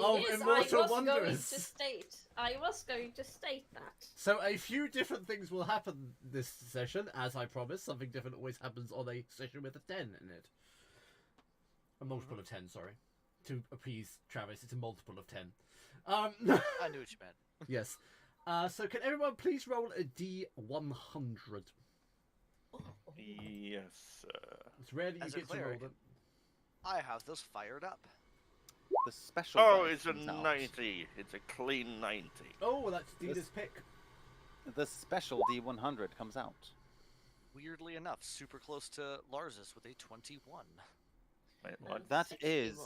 Immortal Wanderers. I was going to state that. So a few different things will happen this session, as I promised. Something different always happens on a session with a 10 in it. A multiple of 10, sorry. To appease Travis, it's a multiple of 10. I knew what you meant. Yes. So can everyone please roll a D100? Yes, sir. It's rare that you As a get to roll cleric. them. I have those fired up. The special. Oh, dice it's a comes out. 90. It's a clean 90. Oh, that's Dita's pick. The special D100 comes out. Weirdly enough, super close to Lars's with a 21. Wait, what? That is.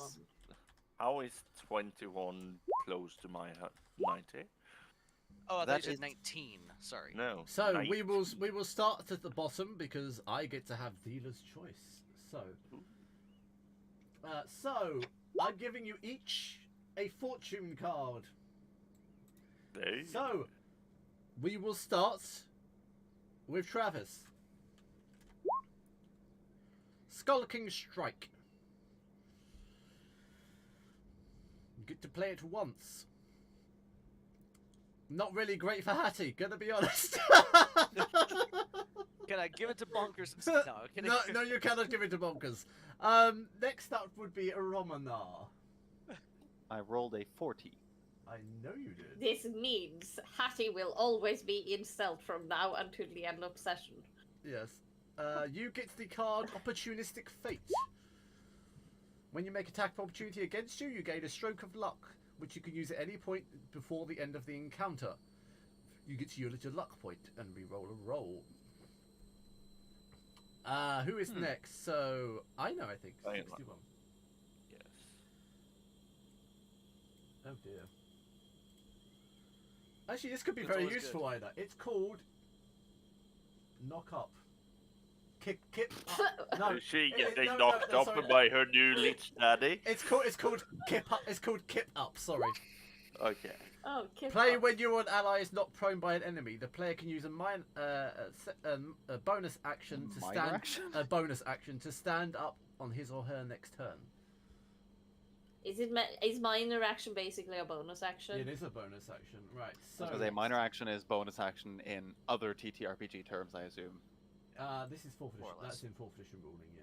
How is 21 close to my 90? Oh, I thought That you is- said 19. Sorry. No. So 90. we will start at the bottom because I get to have dealer's choice. So I'm giving you each a fortune card. Hey. So we will start with Travis. Skulking Strike. You get to play it once. Not really great for Hattie, gonna be honest. Can I give it to Bonkers? No, can no, I... no, you cannot give it to Bonkers. Next up would be a Romanar. I rolled a 40. I know you did. This means Hattie will always be in stealth from now until the end of session. Yes. You get the card Opportunistic Fate. When you make attack opportunity against you, you gain a stroke of luck, which you can use at any point before the end of the encounter. You get to your little luck point and re-roll a roll. Who is next? So, I know, I think. I know. 61. Yes. Oh dear. Actually, this could be It's very always useful either. It's called Knock Up. Kip up. No, She it- getting no, knocked no, up sorry. by her new lich daddy. It's called Kip Up. It's called Kip Up. Sorry. Okay. Oh, Kip Play up. when your ally is knocked prone by an enemy. The player can use a bonus action to Minor stand. action? A bonus action to stand up on his or her next turn. Is minor action basically a bonus action? It is a bonus action, right? So Because a minor action is bonus action in other TTRPG terms, I assume. this is 4th More or edition. less. That's in 4th edition ruling, yeah.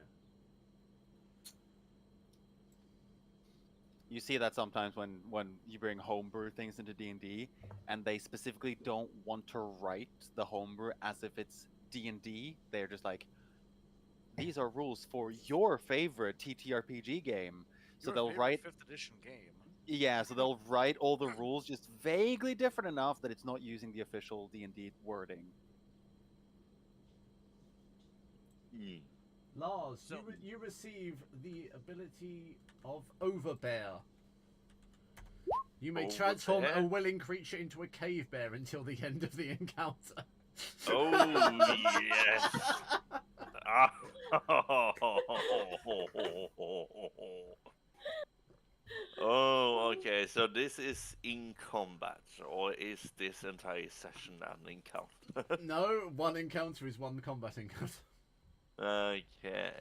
You see that sometimes when you bring homebrew things into D&D, and they specifically don't want to write the homebrew as if it's D&D. They're just like, these are rules for your favorite TTRPG game. So Your they'll favorite write, 5th edition game. yeah. So they'll write all the rules just vaguely different enough that it's not using the official D&D wording. Lars, So- you receive the ability of Overbear. You may transform Overbear? a willing creature into a cave bear until the end of the encounter. Oh yes. Ah. Oh, okay. So this is in combat, or is this entire session an encounter? No, one encounter is one combat encounter. Okay.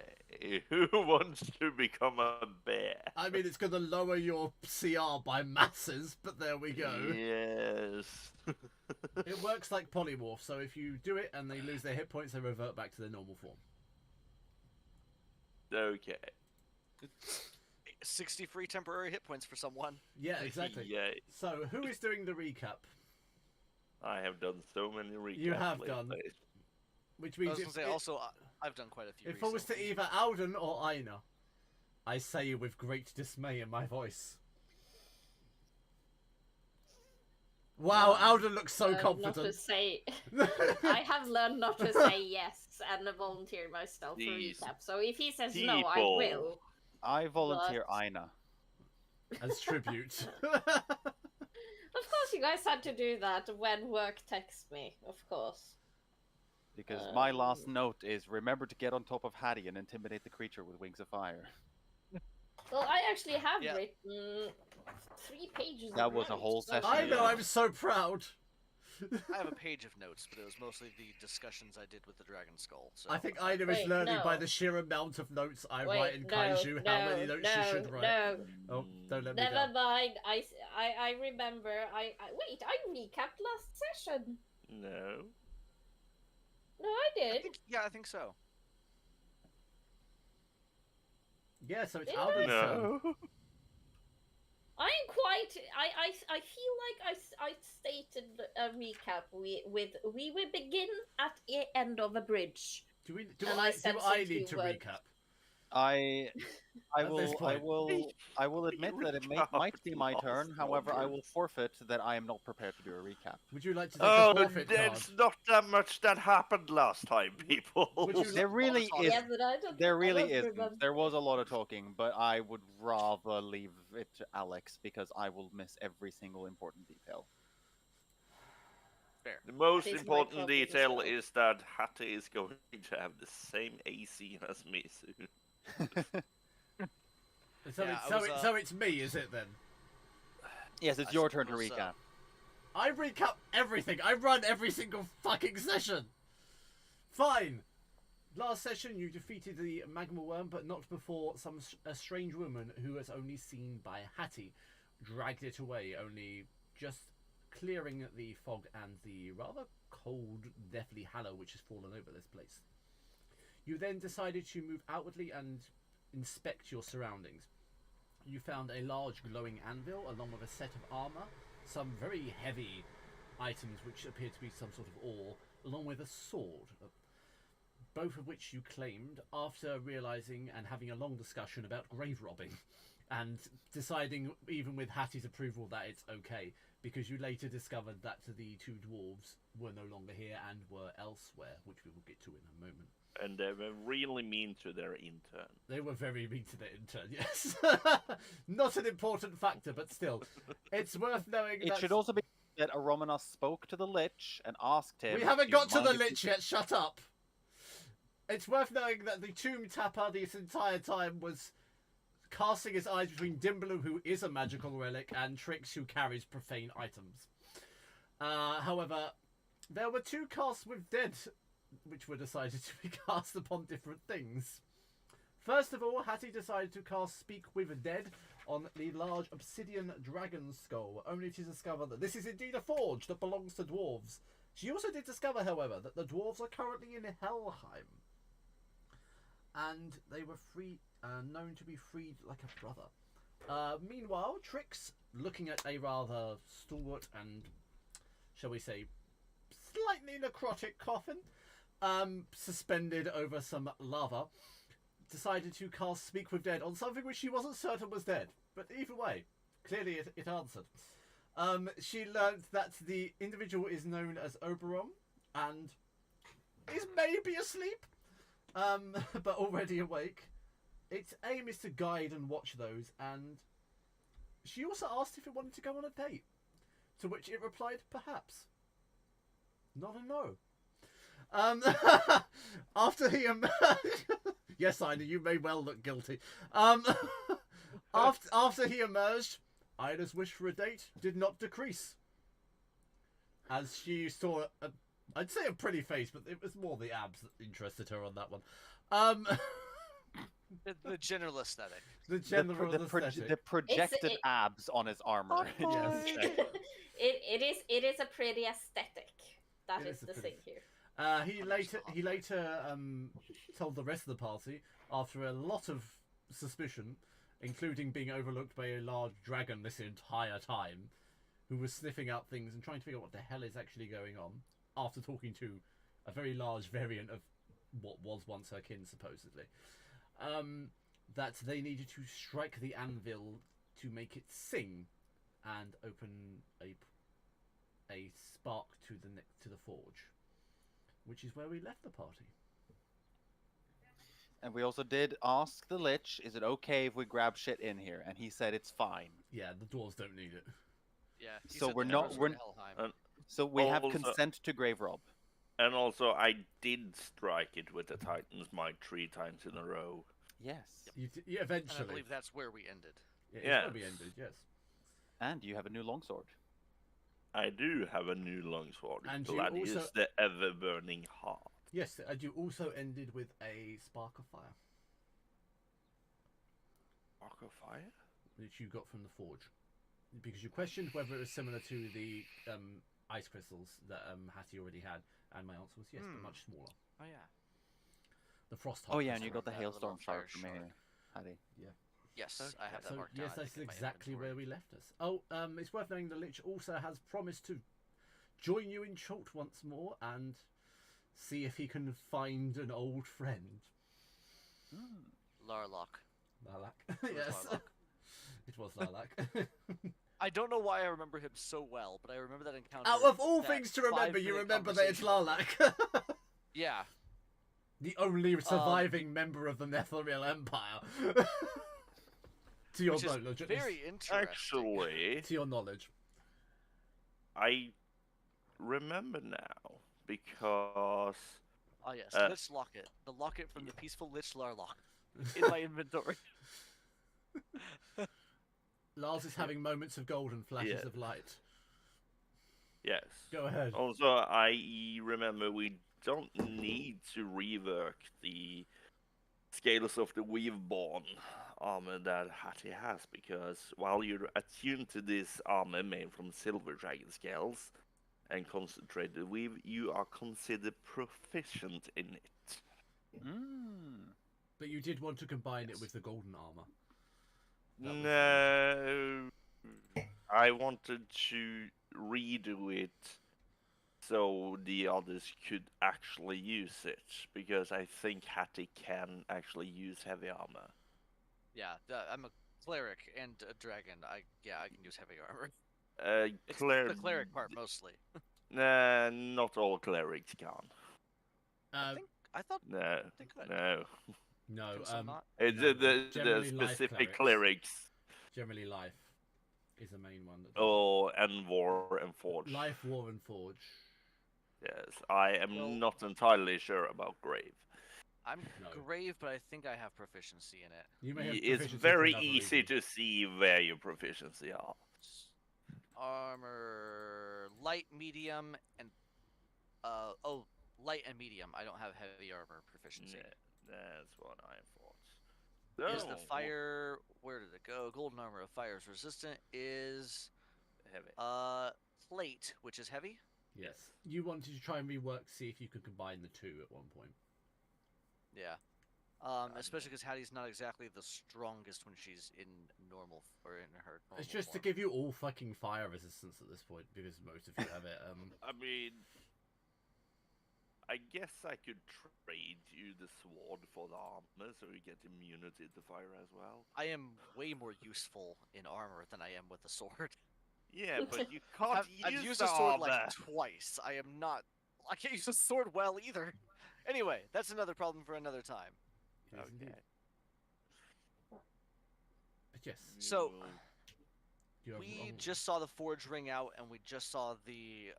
Who wants to become a bear? I mean, it's going to lower your CR by masses, but there we go. Yes. It works like polymorph, so if you do it and they lose their hit points, they revert back to their normal form. Okay. 60 free temporary hit points for someone. Yeah, exactly. Yeah, So, who is doing the recap? I have done so many recaps. You have lately. done. Which I means was going to say, also, I've done quite a few. if it was to recently. either Alden or Aina, I say with great dismay in my voice. Wow, Alden looks so Not to confident. say, I have learned not to say yes and volunteer myself for These recap. So if he says no, I people. will. I volunteer But- Aina. As tribute. Of course, you guys had to do that when work texts me. Of course. Because my last note is, remember to get on top of Hattie and intimidate the creature with wings of fire. Well, I actually have Yeah. written 3 pages. That of was a notes, whole so- session. I know, I'm so proud. I have a page of notes, but it was mostly the discussions I did with the Dragon Skull. So I think Ina is Wait, learning by no. the sheer amount of notes I Wait, write in no, Kaiju how many no, notes she no, should write. no. Oh, don't let me Never down. mind. I remember. Wait. I recapped last session. No. No, I did. I think so. Yeah, so it's Did Alden's turn. No. I am quite. I feel like I stated a recap. We will begin at the end of a bridge. Do And I I said need some to keywords. recap? I At this point. I will admit that it might be my Lost turn. However, I Wanderers. will forfeit that I am not prepared to do a recap. Would you like to take a Oh, forfeit card? there's not that much that happened last time, people. Would you There really is. Yes, but I don't. There I really don't isn't. remember. There was a lot of talking, but I would rather leave it to Alex because I will miss every single important detail. Fair. The most This is my important problem as detail well. is that Hattie is going to have the same AC as me soon. So it's me, is it then? Yes, it's I your turn to suppose so. recap. I recap everything. I run every single fucking session. Fine. Last session, you defeated the magma worm, but not before a strange woman who was only seen by Hattie dragged it away, only just clearing the fog and the rather cold, deathly halo which has fallen over this place. You then decided to move outwardly and inspect your surroundings. You found a large glowing anvil along with a set of armor, some very heavy items which appear to be some sort of ore, along with a sword, both of which you claimed after realizing and having a long discussion about grave robbing and deciding, even with Hattie's approval, that it's okay, because you later discovered that the two dwarves were no longer here and were elsewhere, which we will get to in a moment. And they were really mean to their intern. They were very mean to their intern, yes. Not an important factor, but still. It's worth knowing It that... should also be that Aromanos spoke to the Lich and asked him. We haven't "Do you got to the mind if Lich yet, shut up! It's worth knowing that the Tomb Tapper this entire time was casting his eyes between Dimbaloo, who is a magical relic, and Trix, who carries profane items. However, there were two casts with dead, which were decided to be cast upon different things. First of all, Hattie decided to cast Speak with Dead on the large obsidian dragon skull, only to discover that this is indeed a forge that belongs to dwarves. She also did discover, however, that the dwarves are currently in Helheim, and they were known to be freed like a brother. Meanwhile, Trix, looking at a rather stalwart and, shall we say, slightly necrotic coffin, suspended over some lava, decided to cast Speak with Dead on something which she wasn't certain was dead. But either way, clearly it answered. She learned that the individual is known as Oberon and is maybe asleep, but already awake. Its aim is to guide and watch those, and she also asked if it wanted to go on a date, to which it replied, perhaps. Not a no. After he yes, Ina, you may well look guilty. After he emerged, Ina's wish for a date did not decrease, as she saw I'd say a pretty face, but it was more the abs that interested her on that one. The general aesthetic. The general aesthetic. The projected abs on his armor. Yes. It is a pretty aesthetic. That It is is a the pretty- thing here. He later told the rest of the party, after a lot of suspicion, including being overlooked by a large dragon this entire time, who was sniffing out things and trying to figure out what the hell is actually going on, after talking to a very large variant of what was once her kin, supposedly, that they needed to strike the anvil to make it sing and open a spark to the forge, which is where we left the party. And we also did ask the Lich, is it okay if we grab shit in here? And he said it's fine. Yeah, the dwarves don't need it. Yeah. he So said we're the not- arrows we're- were Helheim. So we have Also- consent to grave rob. And also, I did strike it with the Titan's Might 3 times in a row. Yes. Yeah, And I eventually. believe that's where we ended. Yeah, it's Yeah. where we ended, yes. And you have a new longsword. I do have a new longsword. And you Gladius, also- the ever-burning heart. Yes, and you also ended with a spark of fire, Arc of fire? which you got from the forge, because you questioned whether it was similar to the ice crystals that Hattie already had, and my answer was yes, but much smaller. Oh yeah. The frost. Oh yeah, and crystal. you got the that hailstorm little fire shard from me, shard. Hattie. Yes, I have that So marked yes, down. I that's think, in my exactly inventory. where we left us. Oh, it's worth knowing the Lich also has promised to join you in Chult once more and see if he can find an old friend. Larlock. Lilac. was Yes, Lilac. it was Lilac. I don't know why I remember him so well, but I remember that encounter. Out of all that things to remember, you 5-minute remember that it's conversation. Lilac. Yeah. The only surviving member of the Netherreal Empire. To your Which is knowledge, at very least. interesting. Actually, To your knowledge. I remember now because Oh yes, Uh, Lich Locket. The locket from the peaceful Lich Larlock. In my inventory. Lars is having moments of gold and flashes Yeah. of light. yes. Go ahead. Also, I remember we don't need to rework the Scales of the Weaveborn armor that Hattie has, because while you're attuned to this armor made from silver dragon scales and concentrated weave, you are considered proficient in it. But you did want to combine it with the golden armor. That was No, I wanted to redo it so the others could actually use it, because I think Hattie can actually use heavy armor. Yeah, I'm a cleric and a dragon. I can use heavy armor. It's the cleric part mostly. Nah, not all clerics can. I thought No, they could. no. No, Can some not? It's no, the generally life specific clerics. clerics. Generally life is the main one. That does Oh, and War and it. Forge. Life, War, and Forge. Yes, I am Well- not entirely sure about Grave. I'm No. grave, but I think I have proficiency in it. You may have It's proficiency for very another easy reason. to see where your proficiency are. Armor, light, medium, and light and medium. I don't have heavy armor proficiency. Yeah, that's what I thought. Is So, the fire? Where did it go? Golden armor of fire is resistant. Is heavy? plate, which is heavy. Yes. You wanted to try and rework, see if you could combine the two at one point. Yeah. Especially because Hattie's not exactly the strongest when she's in normal or in her. Normal It's just to form. give you all fucking fire resistance at this point, because most of you have it. I mean, I guess I could trade you the sword for the armor, so you get immunity to fire as well. I am way more useful in armor than I am with a sword. Yeah, but you can't I've used the a sword armor. like twice. I can't use a sword well either. Anyway, that's another problem for another time. It is indeed. Okay. But yes, So, you have we just saw the forge ring out, and we just saw the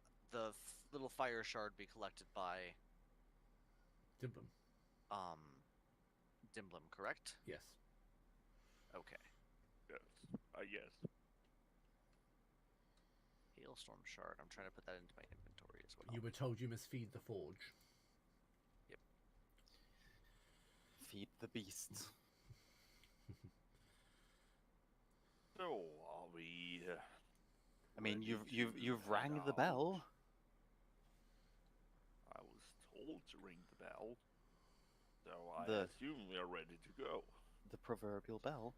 little fire shard be collected by Dimblum. Dimblum, correct? Yes. Okay. Yes, I guess. Hailstorm shard. I'm trying to put that into my inventory as well. You were told you must feed the forge. Feed the beast. So are we? I mean, ready you've to rang head the out? bell. I was told to ring the bell, so I The- assume we are ready to go. The proverbial bell.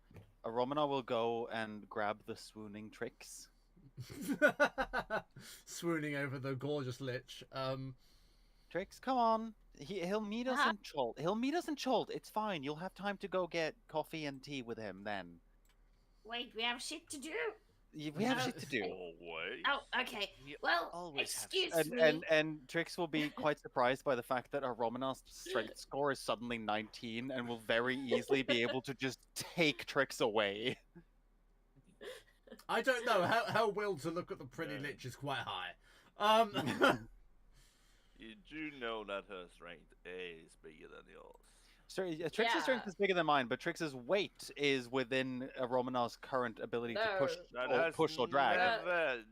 Romana will go and grab the swooning tricks. Swooning over the gorgeous lich. Tricks, come on. He'll meet us in Chult. He'll meet us in Chult. It's fine. You'll have time to go get coffee and tea with him then. Wait, we have shit to do. We have shit to do. Always. Oh, okay. You Well, always have excuse shit. me. And Trix will be quite surprised by the fact that our Romana's strength score is suddenly 19 and will very easily be able to just take Trix away. I don't know. Her will to look at the pretty Yeah. lich is quite high. You do know that her strength is bigger than yours. Trix's strength is bigger than mine, but Trix's weight is within Romanov's current ability to push or drag.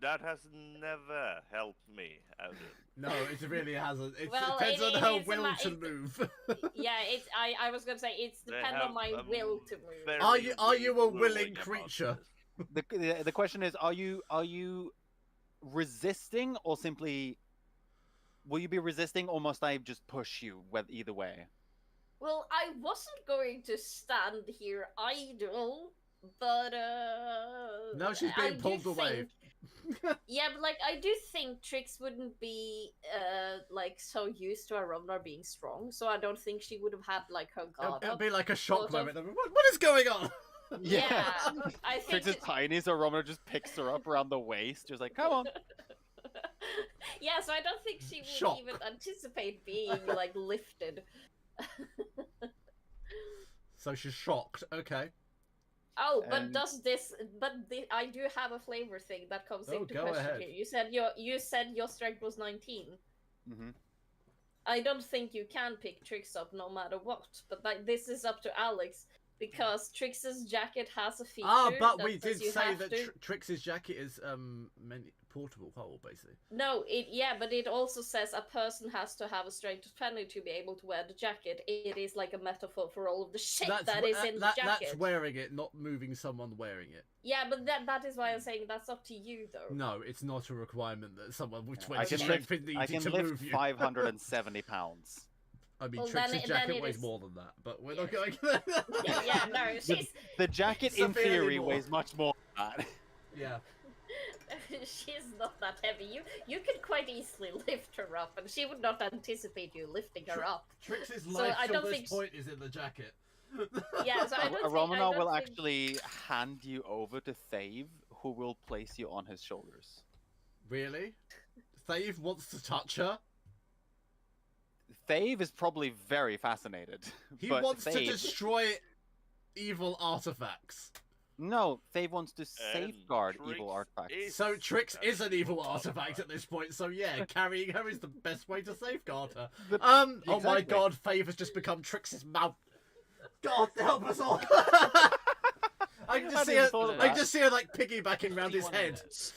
That has never helped me out. No, it really hasn't. It Well, depends it on her is a will ma- to it- move. Yeah, it's. I was gonna say it's They depend on have my a will to move. very Are you a weak willing ruling about creature? this. The question is, are you resisting or simply will you be resisting, or must I just push you? Either way. Well, I wasn't going to stand here idle, but Now she's I being do pulled away. think- Yeah, but like I do think Trix wouldn't be like so used to Aromnar being strong, so I don't think she would have had like her guard It'll up. be like a shock sort of. moment. What is going on? Yeah, I think. Trix is tiny, so Romana just picks her up around the waist, just like, come on. Yeah, so I don't think she would Shock. even anticipate being like lifted. So she's shocked. Okay. Oh, but And- I do have a flavor thing that comes Oh, into go question ahead. here. You said your strength was 19. hmm I don't think you can pick Trix up no matter what, but this is up to Alex because Trix's jacket has a feature. But that we says did you say have that to... Trix's jacket is portable hull, basically. No, but it also says a person has to have a strength of 20 to be able to wear the jacket. It is like a metaphor for all of the shit that is in the jacket. That's wearing it, not moving someone wearing it. Yeah, but that is why I'm saying that's up to you, though. No, it's not a requirement that someone with I 20 can strength lift, is I needed can to lift move you. 570 pounds. I mean, Well, Trix's then jacket it weighs is- more than that, but we're Yeah. not going there. Yeah, no, she's The jacket, in Severely theory, more. weighs much more than that. Yeah. she's not that heavy. You could quite easily lift her up, and she would not anticipate you lifting her up. Trix's So life I till don't this think- point is in the jacket. Yeah, so I don't think... Romana will actually hand you over to Thave, who will place you on his shoulders. Really? Thave wants to touch her? Thave is probably very fascinated. He but wants to Thave- destroy evil artifacts. No, Thave wants to safeguard Trix evil artifacts. is- So Trix is an evil artifact at this point, so yeah, carrying her is the best way to safeguard her. Oh my Exactly. god, Fave has just become Trix's mouth. God help us all! I can just I see didn't her. thought of I can that. just see her like piggybacking around his 21 head. minutes.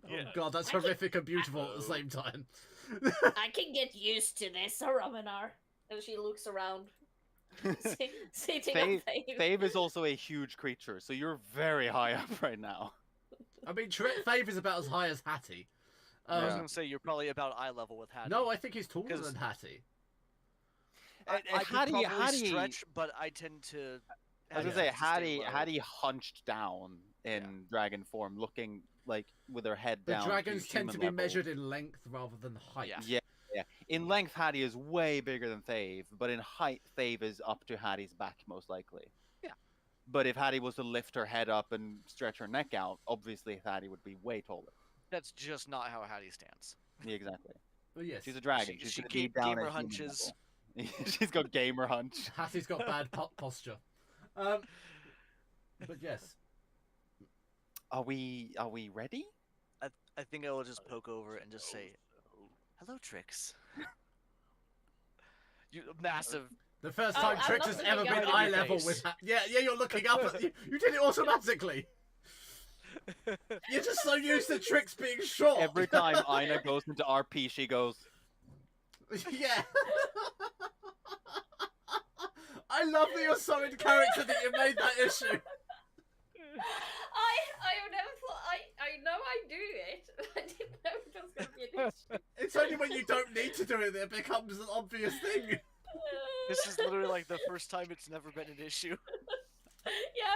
Oh god, that's horrific and beautiful at the same time. I can get used to this, Araminar. And she looks around. Sitting on Thave, Thave. Thave is also a huge creature, so you're very high up right now. I mean, Fave is about as high as Hattie. I was Yeah. gonna say you're probably about eye level with Hattie. No, I think he's taller 'Cause- than Hattie. I could Hattie- probably Hattie- stretch, but I tend to. I was gonna Yeah, say, tends to stay low. Hattie hunched down in dragon form, looking like with her head The down. dragons tend to be human level. measured in length rather than height. Yeah. Yeah. In length, Hattie is way bigger than Thave, but in height, Thave is up to Hattie's back, most likely. Yeah. But if Hattie was to lift her head up and stretch her neck out, obviously Hattie would be way taller. That's just not how Hattie stands. Yeah, exactly. But yes, She's a dragon. She- She's she gonna be gave down gamer at human hunches. level. She's got gamer hunch. Hattie's got bad posture. But yes, Are we ready? I think I will just poke over and just say, "Hello, Trix." You massive. the first Oh, time I'm Trix not has ever looking been up at eye your level face. with yeah, you're looking up at you did it automatically. You're just so used to Trix being short. Every time Ina goes into RP, she goes, Yeah. I love that you're so in character that you made that issue. I have never thought... I know I do it. I didn't know it was going to be an issue. It's only when you don't need to do it that it becomes an obvious thing. This is literally like the first time it's never been an issue. Yeah.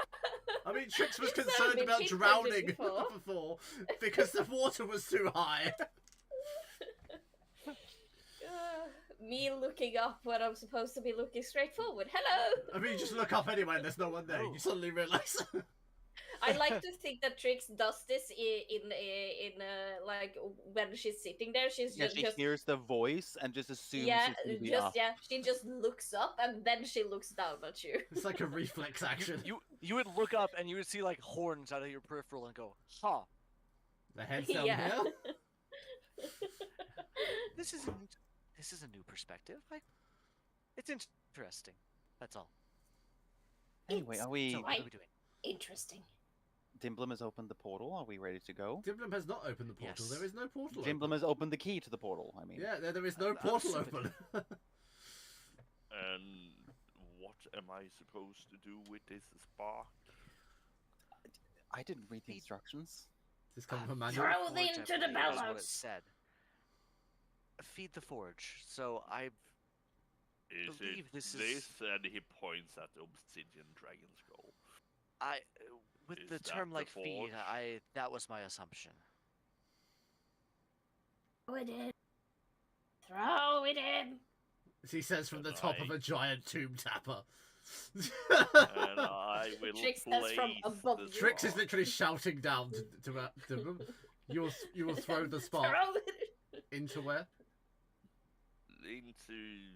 I mean, Trix was It's never concerned been about pinpointed drowning before. before because the water was too high. Me looking up when I'm supposed to be looking straight forward. Hello! I mean, you just look up anyway and there's no one there. Oh. You suddenly realise. I like to think that Trix does this in like when she's sitting there. She's yeah, just, she hears the voice and just assumes yeah, it's gonna be up. she just looks up and then she looks down at you. It's like a reflex action. You would look up and you would see like horns out of your peripheral and go, "Huh, The head's down Yeah. here. this isn't this is a new perspective. It's interesting. That's all. Anyway, It's are we? So what are we doing? interesting. Dimblum has opened the portal. Are we ready to go? Dimblum has not opened the portal. Yes. There is no portal Dimblum open. has opened the key to the portal. I mean, Yeah, there is no I'm portal assuming. open. And what am I supposed to do with this spark? I didn't read the instructions. This comes from manual. Throw Forge, I into the believe, is what it bellows. said. Feed the forge. So I Is believe it this is- this? And he points at the obsidian dragon skull. with Is the that term the like feed, forge? that was my assumption. Throw it in. Throw it in. He says from the And top of I- a giant tomb tapper. And I will Trix, that's from place above the you. Trix is spark. literally shouting down to Dimblum. You will throw the spark Throw it. into where? Into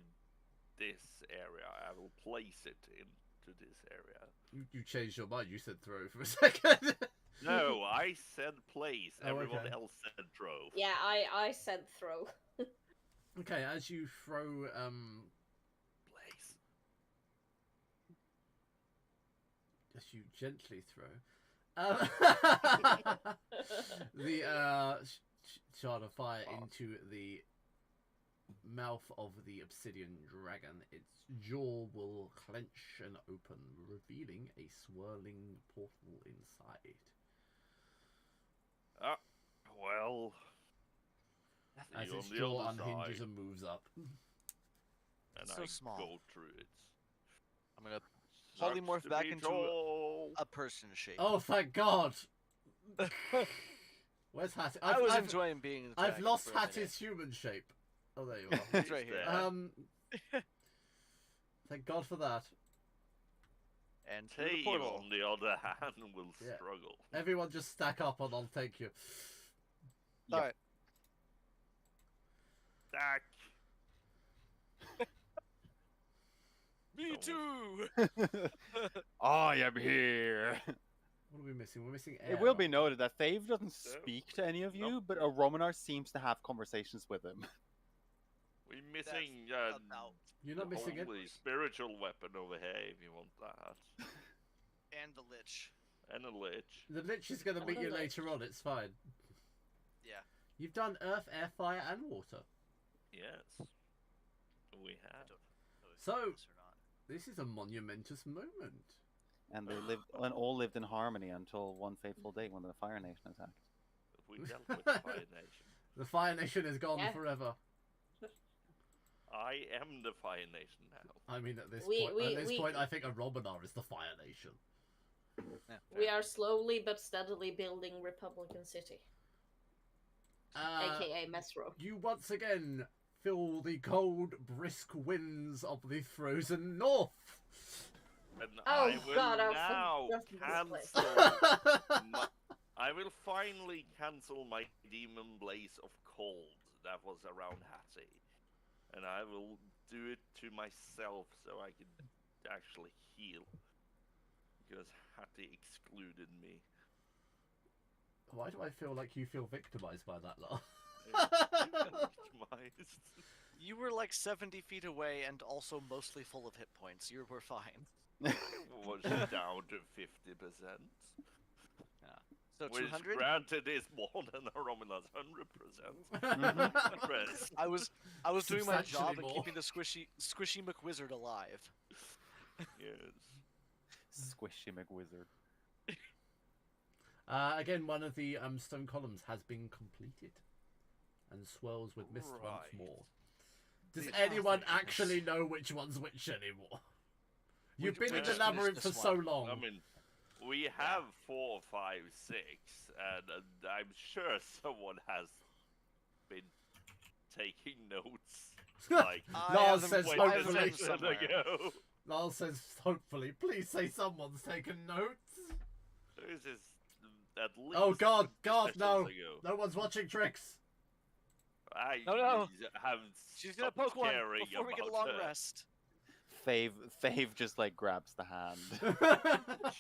this area. I will place it into this area. You changed your mind. You said throw for a second. No, I said place. Oh, Everyone okay. else said drove. Yeah, I said throw. Okay, as you throw Place. as you gently throw the shard of fire into the mouth of the obsidian dragon, its jaw will clench and open, revealing a swirling portal inside. Well, As see its on the jaw other unhinges side, and moves up. and So I small. go through it. I'm gonna Sucks polymorph to back be into tall. a person shape. Oh, thank God! Where's Hattie? I was enjoying being. in the I've dragon lost for a minute. Hattie's human shape. Oh, there you are. It's right here. there. Thank God for that. And through the Tave, portal. on the other hand, will Yeah. struggle. Everyone just stack up and I'll take you. All right. Stack. Me too. I am here. What are we missing? We're missing air. It will be noted that Thave doesn't No. speak to any of you, Nope. but Aromanar seems to have conversations with him. We're missing about You're not missing it. holy spiritual weapon over here if you want that. and the lich. And a lich. The Lich is going to meet you later on. It's fine. Yeah. You've done earth, air, fire, and water. Yes. We I have. don't know if So- you know this or not. This is a monumentous moment. And they lived and all lived in harmony until one fateful day when the Fire Nation attacked. We dealt with the Fire Nation. The Fire Nation is gone Yeah. forever. I am the Fire Nation now. I mean, at this We- point, we- at this we- point, I think a Romanar is the Fire Nation. Yeah, We fair. are slowly but steadily building Republican City, aka Mesro. You once again feel the cold, brisk winds of the frozen north. And Oh, I will God, I've now forgotten this place. cancel. I will finally cancel my demon blaze of cold that was around Hattie, and I will do it to myself so I can actually heal. Because Hattie excluded me. Why do I feel like you feel victimized by that law? Victimized. You were like 70 feet away and also mostly full of hit points. You were fine. Was down to 50%. So Which 200. granted is more than a Roman's 100%. Mm-hmm. Rest. I was doing my job Substantially and more. keeping the squishy McWizard alive. Yes. Squishy McWizard. Again, one of the stone columns has been completed and swirls with mist once Right. more. Does The anyone Arthur actually know which one's which anymore? You've We been in just the labyrinth finished for so this one. long. I mean, we have 4, 5, 6, and I'm sure someone has been taking notes. Like, I Lars have says them- wait I have a them hopefully. second somewhere. ago. Lars says hopefully. Please say someone's taken notes. This is at least. Oh God, God, sessions no. ago. No one's watching tricks. I No. have She's gonna stopped poke one caring before we get a about long her. rest. Fave just like grabs the hand.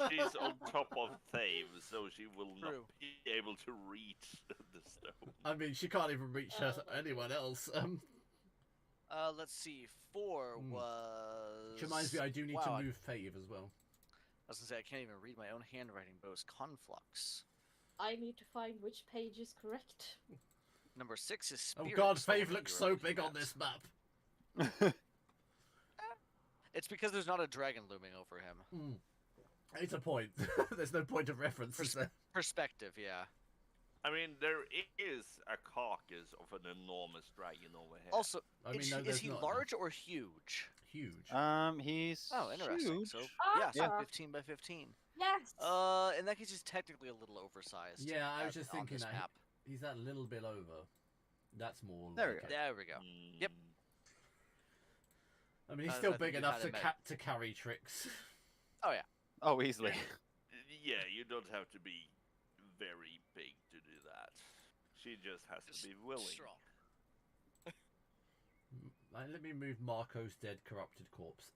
She's on top of Thave, so she will not True. be able to reach the stone. I mean, she can't even reach anyone else. Let's see. 4 was. Which reminds me, I do need Wow, to move Fave as well. I was gonna say I can't even read my own handwriting, but it was Conflux. I need to find which page is correct. Number 6 is Oh Spirits. god, the one Fave that looks you were so looking big on at. this map. It's because there's not a dragon looming over him. It's a point. There's no point of reference, is there? Perspective, yeah. I mean, there is a carcass of an enormous dragon over here. Also, I mean, is, no, is there's he not. large or huge? Huge. He's Oh, interesting. huge. So Ah, yeah, 15 by 15. Yes. In that case, he's technically a little oversized. Yeah, I was just on thinking this that map. he's that little bit over. That's more There we like go. it. There we go. Yep. I mean, he's I still think big you enough had to it, mate. to carry tricks. Oh yeah. Oh, easily. Yeah, you don't have to be very big to do that. She just has to be willing. Strong. Let me move Marco's dead, corrupted corpse.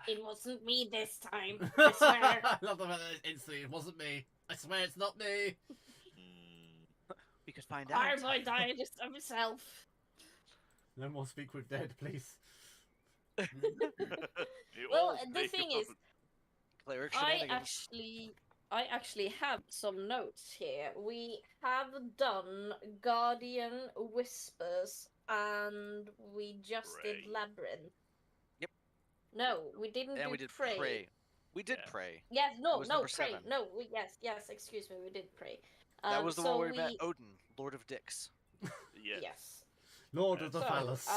It wasn't me this time. I swear. I love the fact that it's instantly. It wasn't me. I swear it's not me. We could find out. Fireboy died himself. No more speak with dead, please. You Well, all the speak thing about is, Cleric I shenanigans. actually have some notes here. We have done Guardian Whispers and we just did Pray. Labyrinth. Yep. No, we didn't And do we did Pray. pray. We did Yeah. pray. Yes, That no, was no, number Pray. 7. No, yes, excuse me, we did Pray. That was the so one where we met Odin, Lord of Dicks. Yes. Yes. Lord of the So, Phallus.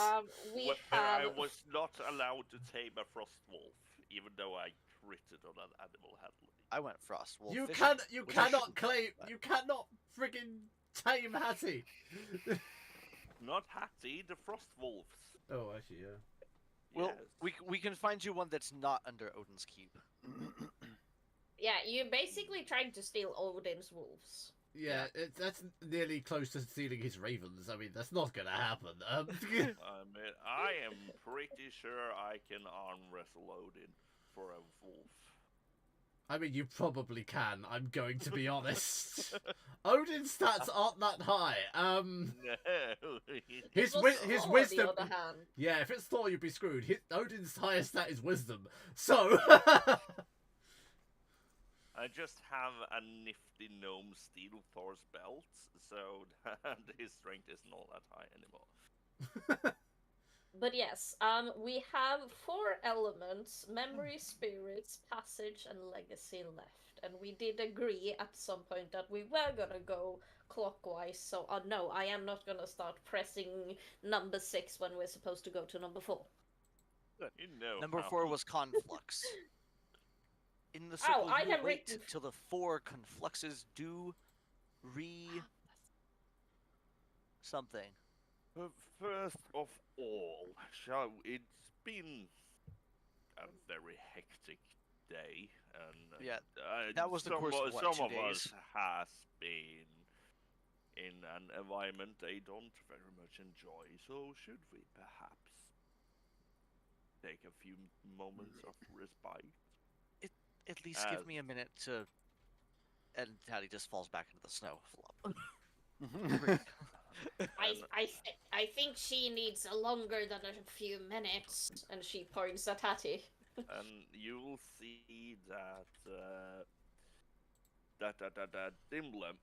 we Where have... I was not allowed to tame a frost wolf, even though I critted on an animal handling. I went frost. Wolf you fishing, you which I cannot shouldn't claim. have, but- You cannot friggin' tame Hattie. Not Hattie, the frost wolves. Oh, actually, yeah. Well, Yes. we can find you one that's not under Odin's keep. Yeah, you're basically trying to steal Odin's wolves. Yeah, that's nearly close to stealing his ravens. I mean, that's not gonna happen. I mean, I am pretty sure I can arm wrestle Odin for a wolf. I mean, you probably can. I'm going to be honest. Odin's stats aren't that high. No. His It was his Thor, wisdom. On the other hand. Yeah, if it's Thor, you'd be screwed. Odin's highest stat is wisdom. So. I just have a nifty gnome steal Thor's belt, so his strength is not that high anymore. But yes, we have 4 elements: memory, spirits, passage, and legacy left. And we did agree at some point that we were gonna go clockwise. So, no, I am not gonna start pressing number 6 when we're supposed to go to number 4. You know Number how 4 he- was Conflux. In the Oh, circle, I you have wait written- till the 4 confluxes do something. But first of all, it's been a very hectic day, and Yeah, that was the course of, what, some 2 of us days? has been in an environment they don't very much enjoy. So should we perhaps take a few moments of respite? At least give me a minute to. And Taddy just falls back into the snow. Flop. I think she needs a longer than a few minutes. And she points at Hattie. And you will see that that Dimblem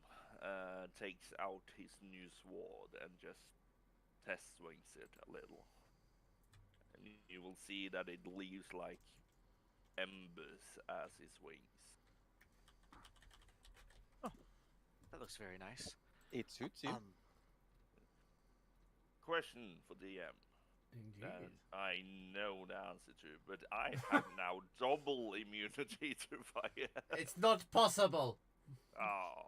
takes out his new sword and just test swings it a little, and you will see that it leaves like embers as he swings. That looks very nice. It suits you. Question for DM that Indeed. I know the answer to, but I have now double immunity to fire. It's not possible. Oh,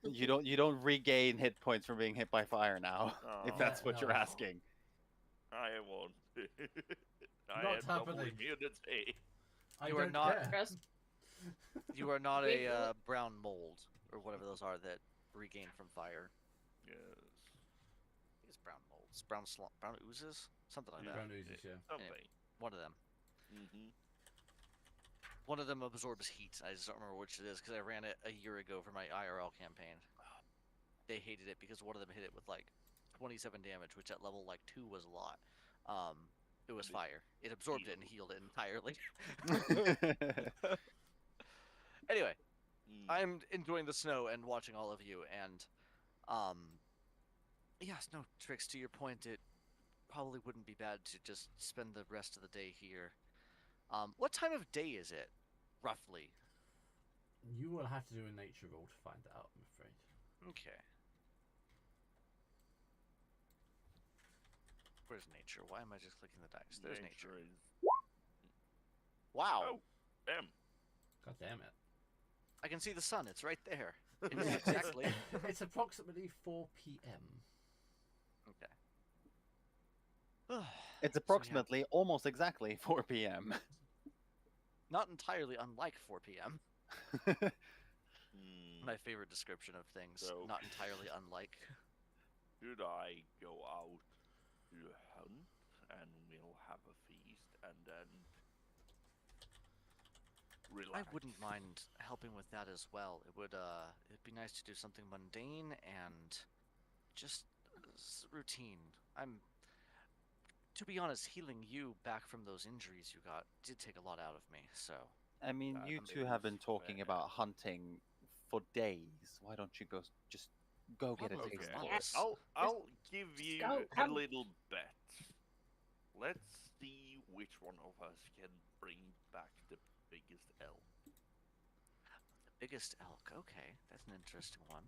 You don't regain hit points from being hit by fire now, if oh, that's what you're no. asking. I want. I Not have double happening. immunity. I You are don't not- care. Press You are not Wait, a brown mold or whatever those are that regain from fire. Yes. It's brown molds, brown oozes, something like that. Brown oozes, yeah. Something. One of them. Mm-hmm. One of them absorbs heat. I just don't remember which it is because I ran it a year ago for my IRL campaign. They hated it because one of them hit it with like 27 damage, which at level like 2 was a lot. It was It fire. It absorbed it and healed. healed it entirely. Anyway, Mm, I'm enjoying the snow and watching all of you, and yes, no, Trix, to your point, it probably wouldn't be bad to just spend the rest of the day here. What time of day is it, roughly? You will have to do a nature roll to find out, I'm afraid. Okay. Where's nature? Why am I just clicking the dice? There's nature. is... Wow. Oh, damn. God damn it. I can see the sun. It's right there. It is exactly. It's approximately 4 p.m. Okay. It's approximately almost exactly 4 p.m. Not entirely unlike 4 p.m. Hmm, My favorite description of things. So- Not entirely unlike. Should I go out to hunt and we'll have a feast and then relax? I wouldn't mind helping with that as well. It'd be nice to do something mundane and just routine. To be honest, healing you back from those injuries you got did take a lot out of me, so. I mean, That you two is have been talking fair. about hunting for days. Why don't you just go get a Probably taste? for Okay, months. I'll give you go, a come. little bet. Let's see which one of us can bring back the biggest elk. The biggest elk. Okay, that's an interesting one.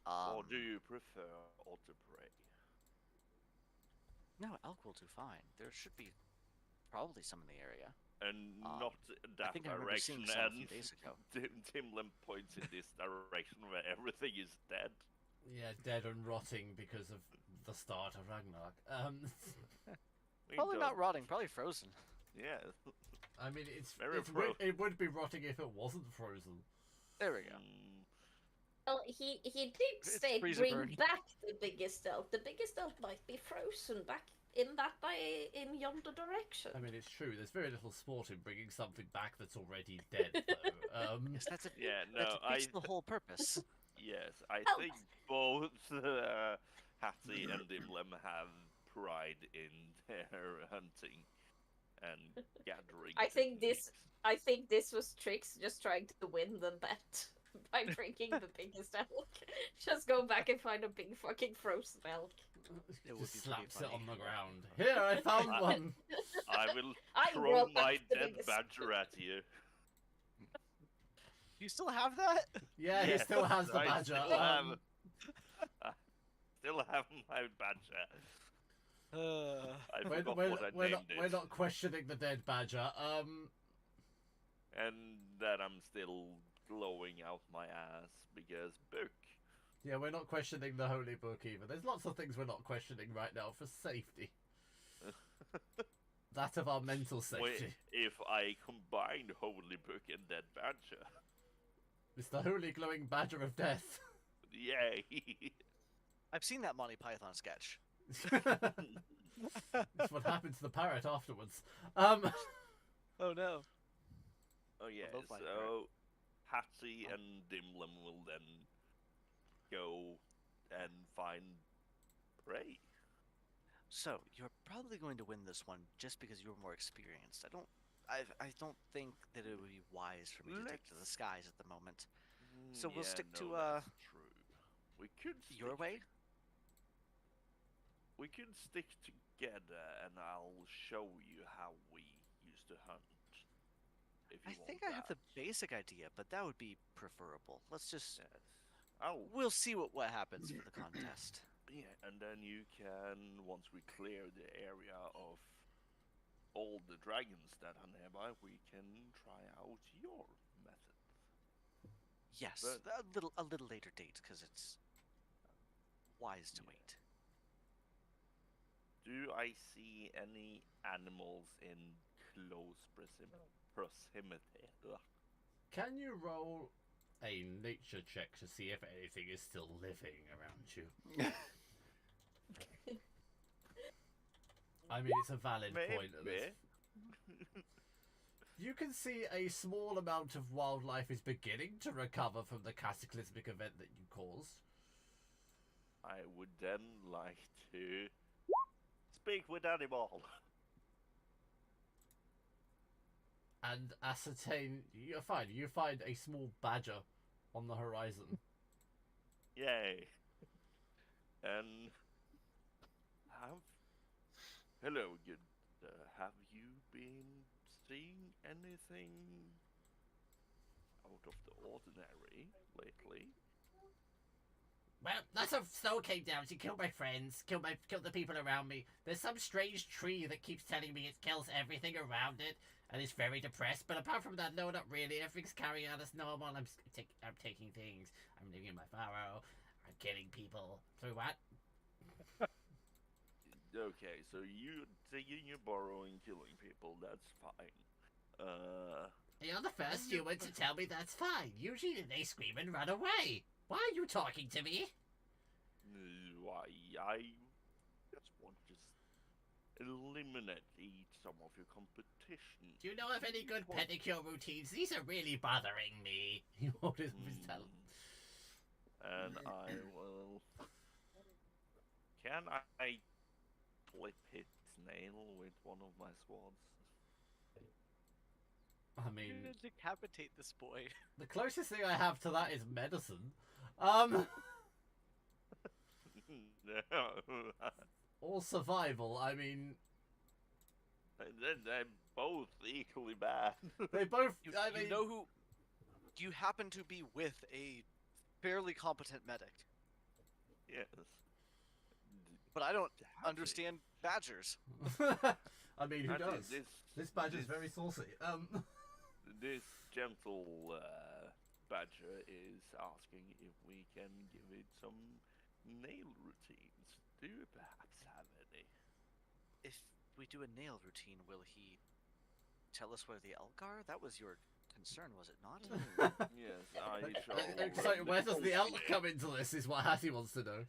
Or do you prefer otter prey? No, elk will do fine. There should be probably some in the area. And Um, not I that think I remember direction, seeing some a and few days ago. Timlin points in this direction where everything is dead. Yeah, dead and rotting because of the start of Ragnarok. We Probably not don't- rotting, probably frozen. Yeah. I mean, Very it would be rotting if it wasn't frozen. There we go. Mm, Well, he did It's say freezer bring burned. back the biggest elk. The biggest elk might be frozen back in yonder direction. I mean, it's true. There's very little sport in bringing something back that's already dead, though. Yes, that's a yeah, that no, defeats the whole purpose. Yes, I Oh. think both Hattie and Dimlem have pride in their hunting and gathering. I think techniques. this was Trix just trying to win the bet by bringing the biggest elk. Just go back and find a big fucking frozen elk. It would Just be pretty slaps it funny. on the ground. Here, I found I- one. I will I throw brought my back the dead biggest- badger at you. Do you still have that? Yeah, he Yes, still has the I badger. still have Still have my badger. I forgot what I named we're it. not questioning the dead badger. And that I'm still glowing out my ass because book. Yeah, we're not questioning the holy book either. There's lots of things we're not questioning right now for safety. That of our mental safety. If I combine holy book and dead badger, It's the holy glowing badger of death. yay! I've seen that Monty Python sketch. It's what happened to the parrot afterwards. Oh no. Oh yeah, both like so Hattie and Dimlem will then go and find prey. So you're probably going to win this one just because you're more experienced. I don't think that it would be wise for me to take to the Let's- skies at the moment. So we'll Yeah, stick no, to that's true. We could your stick way. We could stick together, and I'll show you how we used to hunt. If you I want think I have the that. basic idea, but that would be preferable. Let's just Yes. I'll we'll see what happens for the contest. Yeah, and then you can, once we clear the area of all the dragons that are nearby, we can try out your method. Yes, But- a little later date because it's wise to Yeah. wait. Do I see any animals in close proximity? Ugh. Can you roll a nature check to see if anything is still living around you? I mean, it's a valid point. At this. Maybe. You can see a small amount of wildlife is beginning to recover from the cataclysmic event that you caused. I would then like to speak with Animal. And ascertain. You find a small badger on the horizon. Yay. And have... Hello, good. Have you been seeing anything out of the ordinary lately? Well, lots of snow came down. She killed my friends, killed the people around me. There's some strange tree that keeps telling me it kills everything around it, and it's very depressed. But apart from that, no, not really. Everything's carrying out as normal. I'm taking things. I'm living in my burrow. I'm killing people. Through what? Okay, so you taking your burrow and killing people, that's fine. You're the first human to tell me that's fine. Usually they scream and run away. Why are you talking to me? Why, I just want to eliminate some of your competition. Do you know of any good pedicure routines? These are really bothering me. You always tell. And I will... Can I clip his nail with one of my swords? I You're mean, gonna decapitate this boy. the closest thing I have to that is medicine. Or survival. I mean, They're both equally bad. they both. You, I you mean, know who? You happen to be with a fairly competent medic, Yes. but I don't Have understand badgers. I mean, who it. does? This badger's very saucy. This gentle badger is asking if we can give it some nail routines. Do you perhaps have any? If we do a nail routine, will he tell us where the elk are? That was your concern, was it not? Yes, I shall. So where does the elk negotiate. come into this? Is what Hattie wants to know.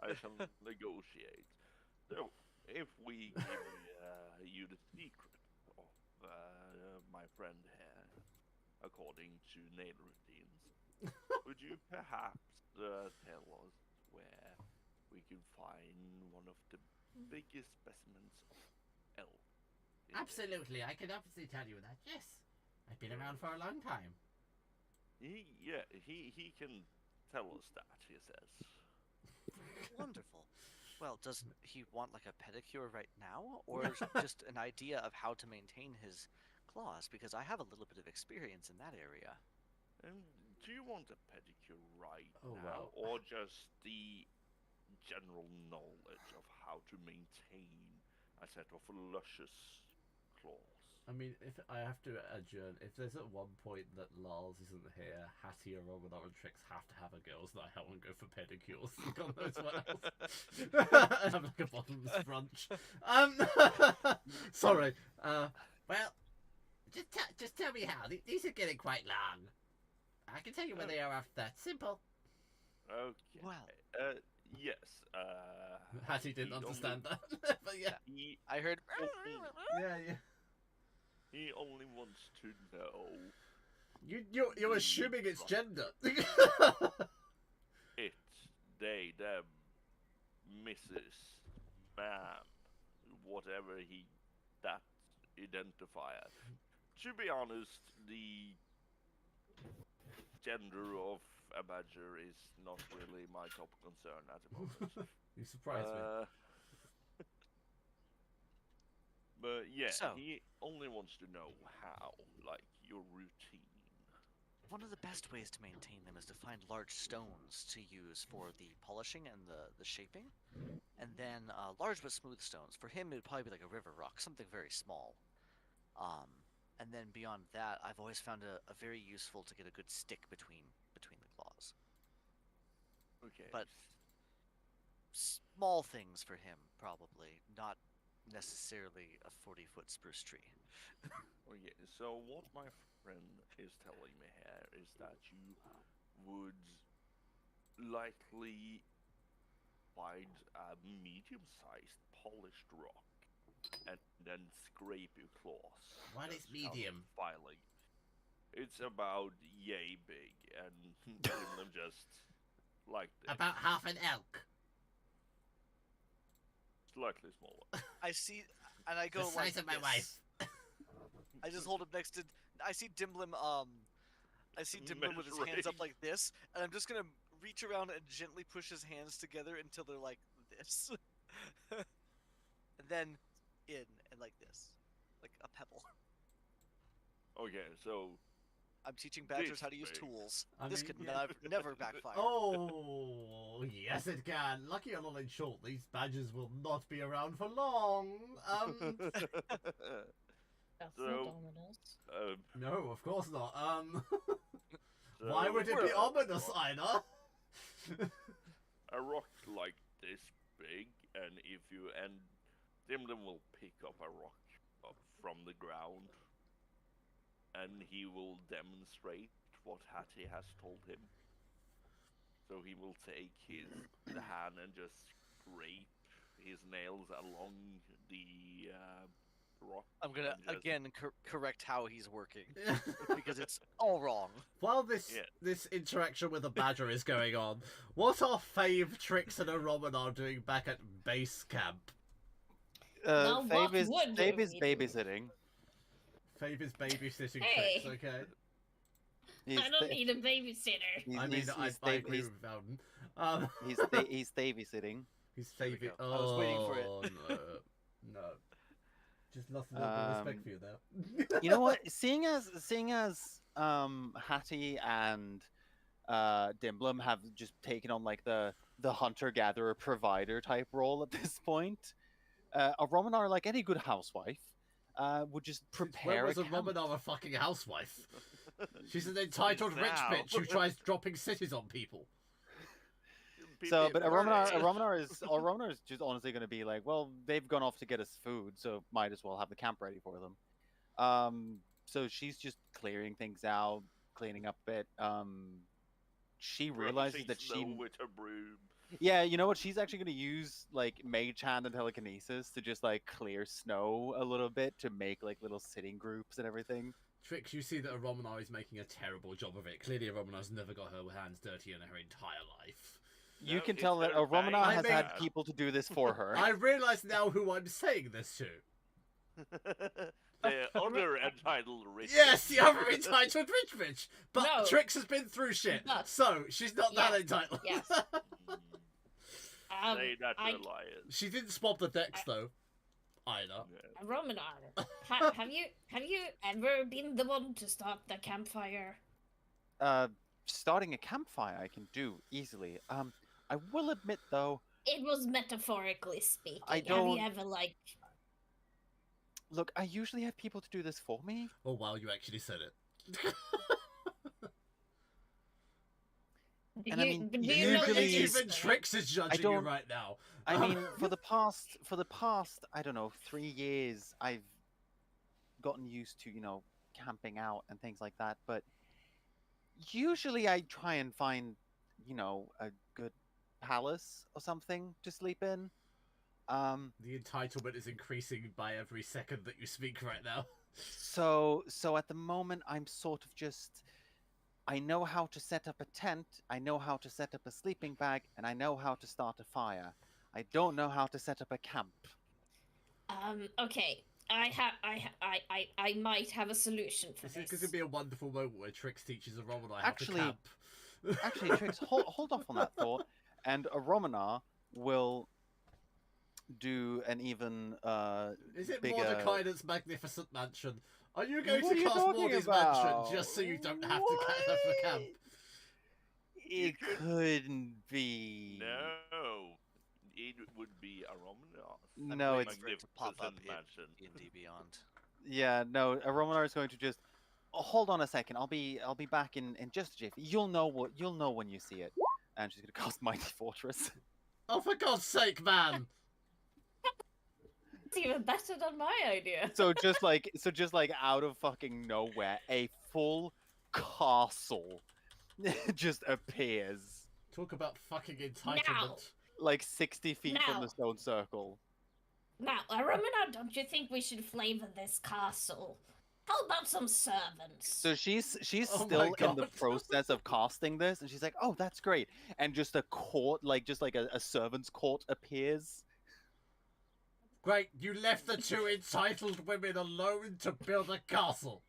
I shall negotiate. So, if we give you the secret of my friend here, according to nail routines, would you perhaps tell us where we can find one of the biggest specimens of elk? in the- Absolutely, I can obviously tell you that. Yes, I've been around for a long time. He can tell us that, he says. Wonderful. Well, does he want like a pedicure right now, or just an idea of how to maintain his claws? Because I have a little bit of experience in that area. And do you want a pedicure right Oh, now, wow. or just the general knowledge of how to maintain a set of luscious claws? I mean, if I have to adjourn, if there's at one point that Lars isn't here, Hattie or Robin and Trix have to have a girls' night out and go for pedicures. God knows what else. And have like a bottomless brunch. Sorry. Well, just tell me how. These are getting quite long. I can tell you where they are after that. Simple. Okay. Well, yes. Hattie didn't he only- understand that, but yeah. He I heard. Yeah. he only wants to know You're assuming it's gender. it, they, them, Mrs. Ma'am, whatever that identifier. To be honest, the gender of a badger is not really my top concern at the moment. You surprised me. But yeah, So- he only wants to know how, like, your routine. One of the best ways to maintain them is to find large stones to use for the polishing and the shaping, and then large but smooth stones. For him, it would probably be like a river rock, something very small. And then beyond that, I've always found a very useful to get a good stick between the claws. Okay. But small things for him, probably not necessarily a 40-foot spruce tree. Okay, so what my friend is telling me here is that you would likely find a medium-sized polished rock and then scrape your claws. What is Just kind of medium? Filing. It's about yay big, and them just like this. About half an elk. Slightly smaller. I see, and I go The like size of my this. wife. I just hold him next to. I see Dimblim. I see Dimblim with his hands up Measuring. like this, and I'm just gonna reach around and gently push his hands together until they're like this, and then in and like this, like a pebble. Okay, so I'm teaching badgers This how to use big. tools. I This mean, could yeah. never backfire. Oh, yes it can. Lucky you're not in short. These badgers will not be around for long. That's So, not ominous. No, of course not. so Why would it be we're- ominous, Ina? A rock like this big, and if you and Dimdim will pick up a rock up from the ground, and he will demonstrate what Hattie has told him. So he will take the hand and just scrape his nails along the rock. I'm gonna and just- again correct how he's working because it's all wrong. While this Yeah. this interaction with a badger is going on, what are Fave, Trix, and Aromanar doing back at base camp? Now what Fave is would Fave is we do? babysitting. Fave is babysitting Hey. Trix, okay? He's I don't th- need a babysitter. he's, I mean, he's, I he's, agree he's, with Bowden. he's babysitting. He's There we saving. go. I was waiting for it. Oh, no. No. Just lost a little bit of respect for you there. You know what? Seeing as Hattie and Dimblum have just taken on like the hunter gatherer provider type role at this point, a Romanar, like any good housewife, would just prepare When was a camp. Romanar a fucking housewife? She's an entitled rich Now. bitch who tries dropping cities on people. So, but a Romanar, Right. a Romanar is just honestly going to be like, well, they've gone off to get us food, so might as well have the camp ready for them. So she's just clearing things out, cleaning up a bit. She realizes Brushing that snow with a broom. yeah, you know what? She's actually going to use like mage hand and telekinesis to just like clear snow a little bit to make like little sitting groups and everything. Trix, you see that a Romanar is making a terrible job of it. Clearly, a Romanar's never got her hands dirty in her entire life. You No, can it's tell that a her bag. Romanar I has mean- had people to do this for her. I realise now who I'm saying this to. The other entitled rich. Yes, the other entitled rich bitch. But No. Trix has been through shit, But- so she's not that Yes, entitled. yes. Say that to I- the lion. She didn't swab the decks though. Either. Yeah. Romanar, have you ever been the one to start the campfire? Starting a campfire I can do easily. I will admit though, It was metaphorically speaking. I Have don't- you ever like? look, I usually have people to do this for me. Oh wow, you actually said it. Do And I you, mean, do you usually- know that Even, it's- even Trix is judging you don't- right now. I mean, for the past, I don't know, 3 years, I've gotten used to, camping out and things like that. But usually, I try and find, a good palace or something to sleep in. The entitlement is increasing by every second that you speak right now. So at the moment, I'm sort of just. I know how to set up a tent. I know how to set up a sleeping bag, and I know how to start a fire. I don't know how to set up a camp. Okay. I might have a solution for This is this. going to be a wonderful moment where Trix teaches a Romanar how Actually- to camp. Actually, Trix, hold off on that thought, and a Romanar will do an even Is it bigger. Mordecai's magnificent mansion? Are you going What are to you cast talking Mordy's about? mansion just so you don't have to catch her for camp? It couldn't be. No, it would be a Romanar. No, waiting it's for it to pop up magnificent in mansion. D&D Beyond. yeah. No, a Romanar is going to just. Oh, hold on a second. I'll be back in just a jiff. You'll know when you see it. And she's gonna cast Mighty Fortress. Oh, for God's sake, man! It's even better than my idea. So just like out of fucking nowhere, a full castle just appears Talk about fucking entitlement. Now. like 60 feet from Now. the stone circle. Now, Romanar, don't you think we should flavor this castle How about some servants? So she's Oh my still in the God. process of casting this, and she's like, "Oh, that's great!" And just a court, like just like a servants' court appears. Great, you left the two entitled women alone to build a castle.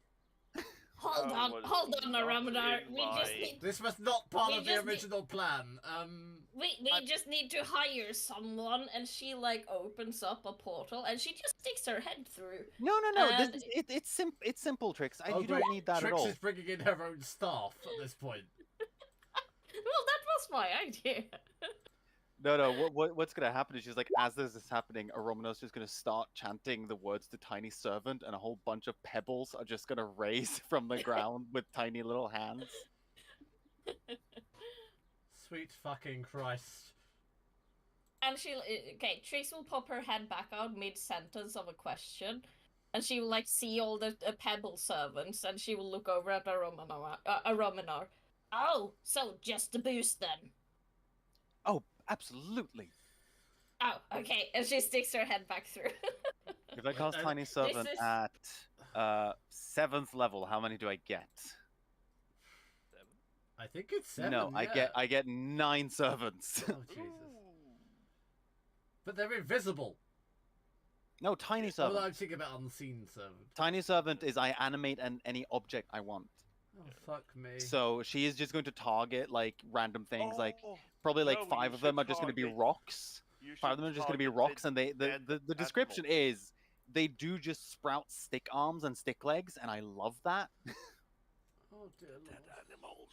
Hold That on, was hold on, not Aramidar. in We just my- need This was not part We of the just need- original plan. we just need to hire someone, and she like opens up a portal, and she just sticks her head through. No. And- It's simple tricks. Oh, You don't great. need that Trix at all. is bringing in her own staff at this point. Well, that was my idea. No. What's gonna happen is she's like, as this is happening, Aromano's just gonna start chanting the words to Tiny Servant, and a whole bunch of pebbles are just gonna raise from the ground with tiny little hands. Sweet fucking Christ. And okay, Trix will pop her head back out mid-sentence of a question, and she will like see all the pebble servants, and she will look over at Arominar. Oh, so just a boost then. Oh, absolutely. Oh, okay, and she sticks her head back through. If I cast and Tiny Servant is- at 7th level, how many do I get? I think it's 7. No, yeah. I get 9 servants. Oh, Jesus. But they're invisible. No, Tiny Oh, Servant. I'm thinking about unseen servant. Tiny Servant is I animate any object I want. Oh, fuck me. So she is just going to target like random things, like Oh, probably like no, 5 you of them should are just going to be target- rocks. you 5 of them should are just going to be target rocks, and the dead description animals. is they do just sprout stick arms and stick legs, and I love that. Oh, dear Dead Lord. animals.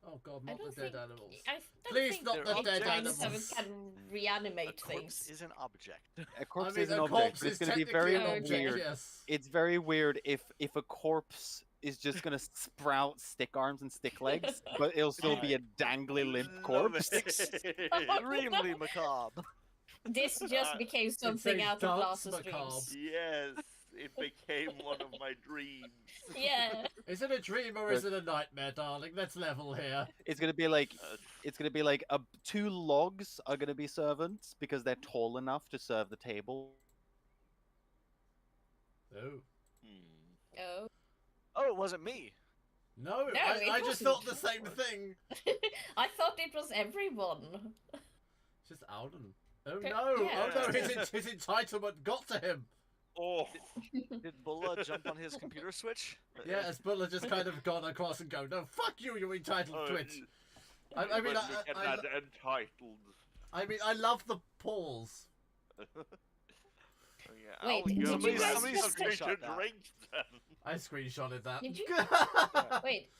Oh, God, I not don't the dead think, animals. I don't Please, think not the Tiny dead Servant animals. can A reanimate corpse things. is an object. A corpse I mean, is an a object, corpse but it's is going to be technically very an object, weird. yes. It's very weird if a corpse is just going to sprout stick arms and stick legs, but it'll still be a dangly limp Love corpse. it. Extremely macabre. This just became something a out of dance Glass's macabre. dreams. Yes, it became one of my dreams. Yeah. Is it a dream or is it a nightmare, darling? Let's level here. It's going to be like 2 logs are going to be servants because they're tall enough to serve the table. Oh. Oh. Oh, it wasn't me. No, No, it I just wasn't. thought the same thing. I thought it was everyone. Just Alden. Oh Okay, no! yeah. Oh no! His entitlement got to him. Oh, Did Bulla jump on his computer switch? Yeah, as Bulla just kind of gone across and go, no, fuck you, you entitled oh, twit. I mean, but look at I that entitled. I love the pause. Oh, yeah, Wait, I'll did go you with guys somebody just something screenshot to that? drink then. I screenshotted that. Did you- Wait,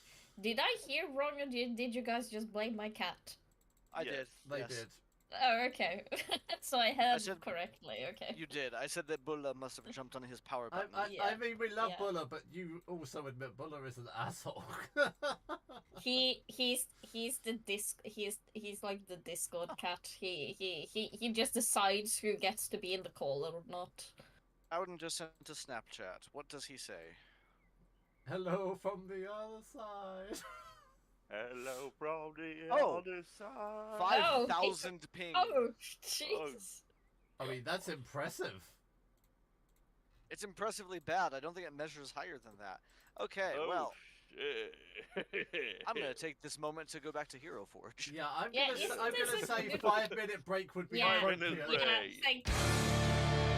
did I hear wrong or did you guys just blame my cat? I Yes, did. They yes. did. Oh, okay. So I heard said- correctly, okay. You did. I said that Bulla must have jumped on his power button. I Yeah. mean, we love Yeah. Bulla, but you also admit Bulla is an asshole. He's like the Discord cat. He just decides who gets to be in the call or not. Howden just sent a Snapchat. What does he say? Hello from the other side. Hello from the Oh. other side. 5,000 ping. Oh, jeez. I mean, that's impressive. It's impressively bad. I don't think it measures higher than that. Okay, Oh, well, shit. I'm gonna take this moment to go back to Hero Forge. Yeah, I'm Yeah, gonna, isn't I'm this gonna a say good- 5-minute break would be Yeah. appropriate. 5 minute Yeah, break. thank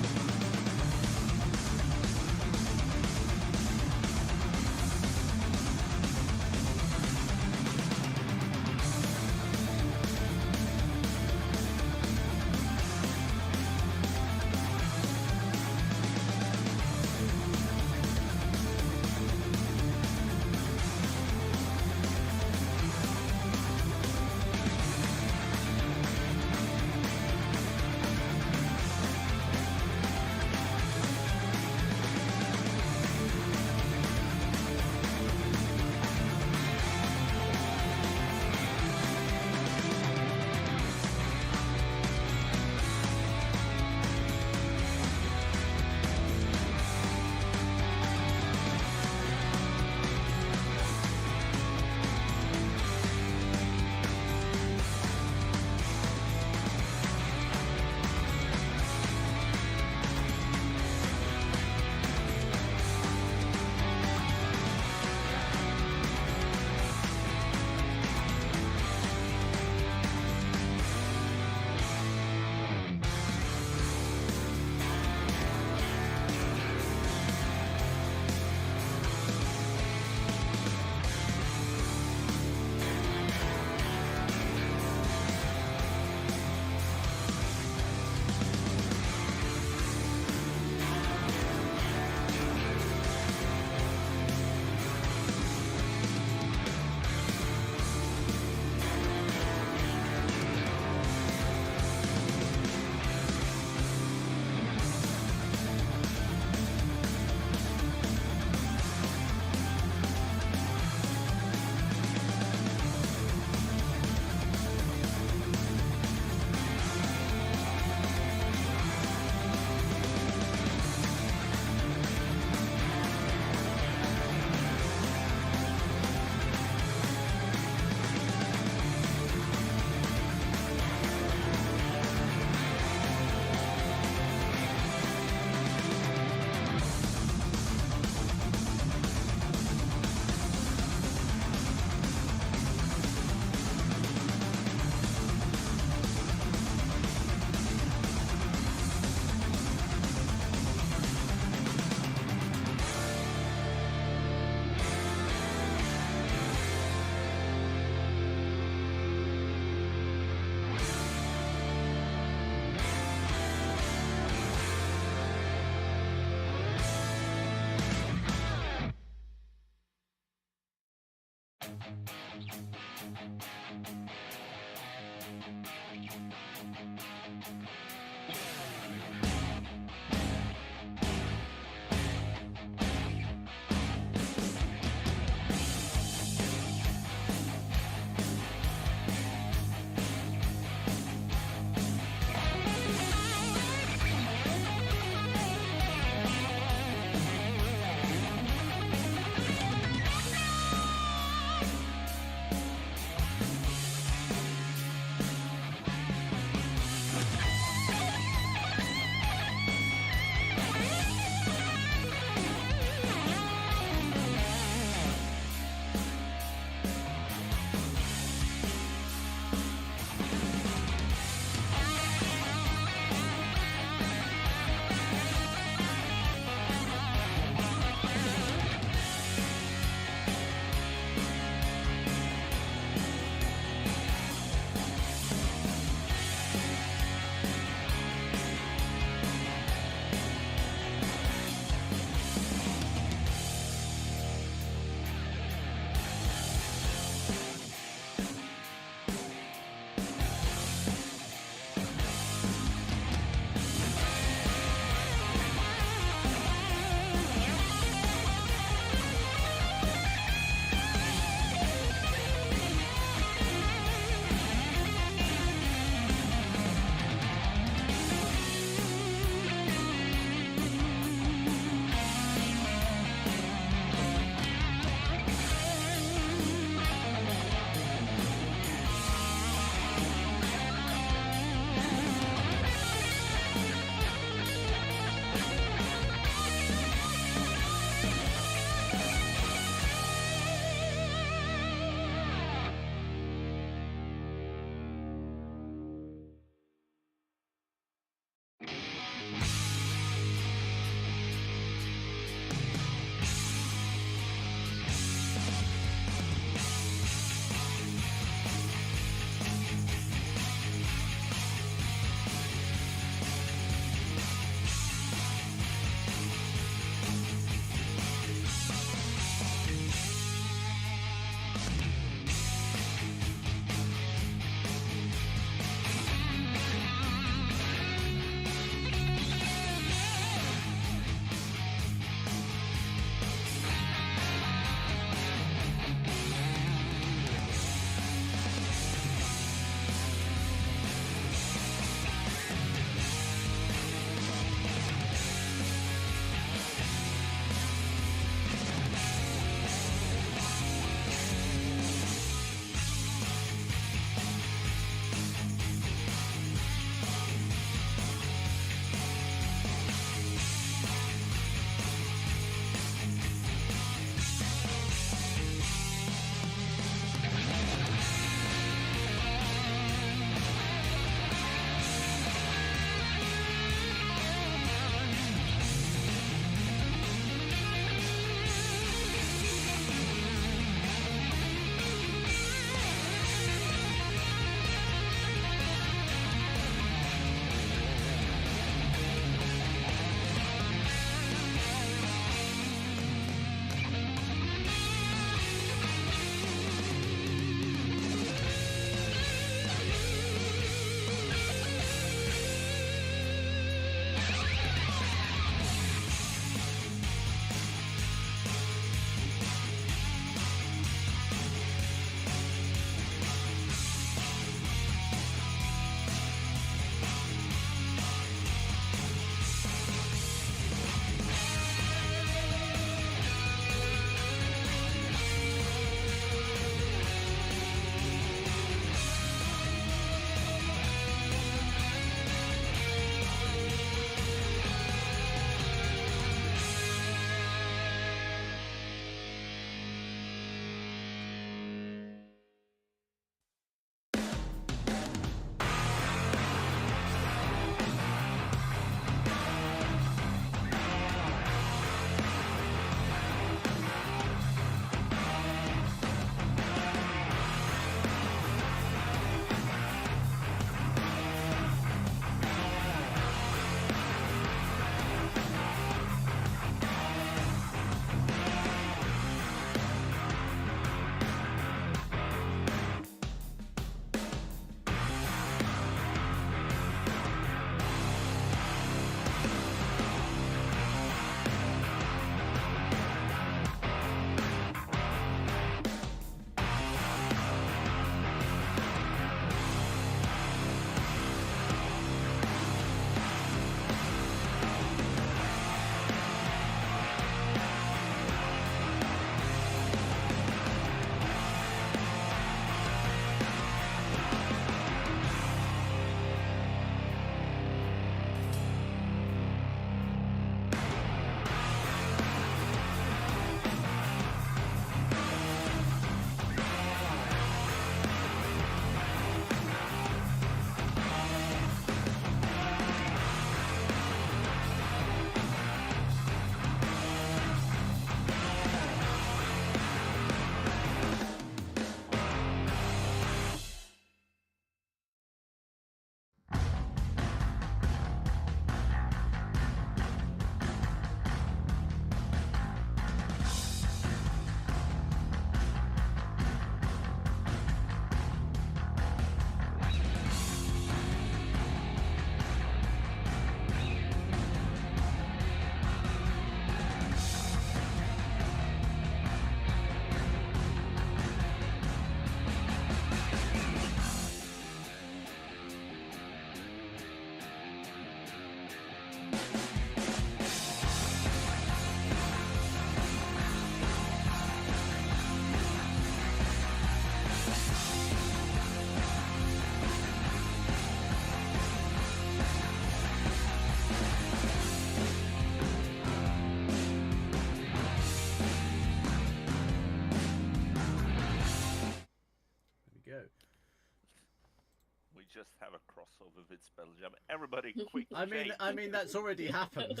just have a crossover with Spelljammer. Everybody, quick! I mean that's already happened.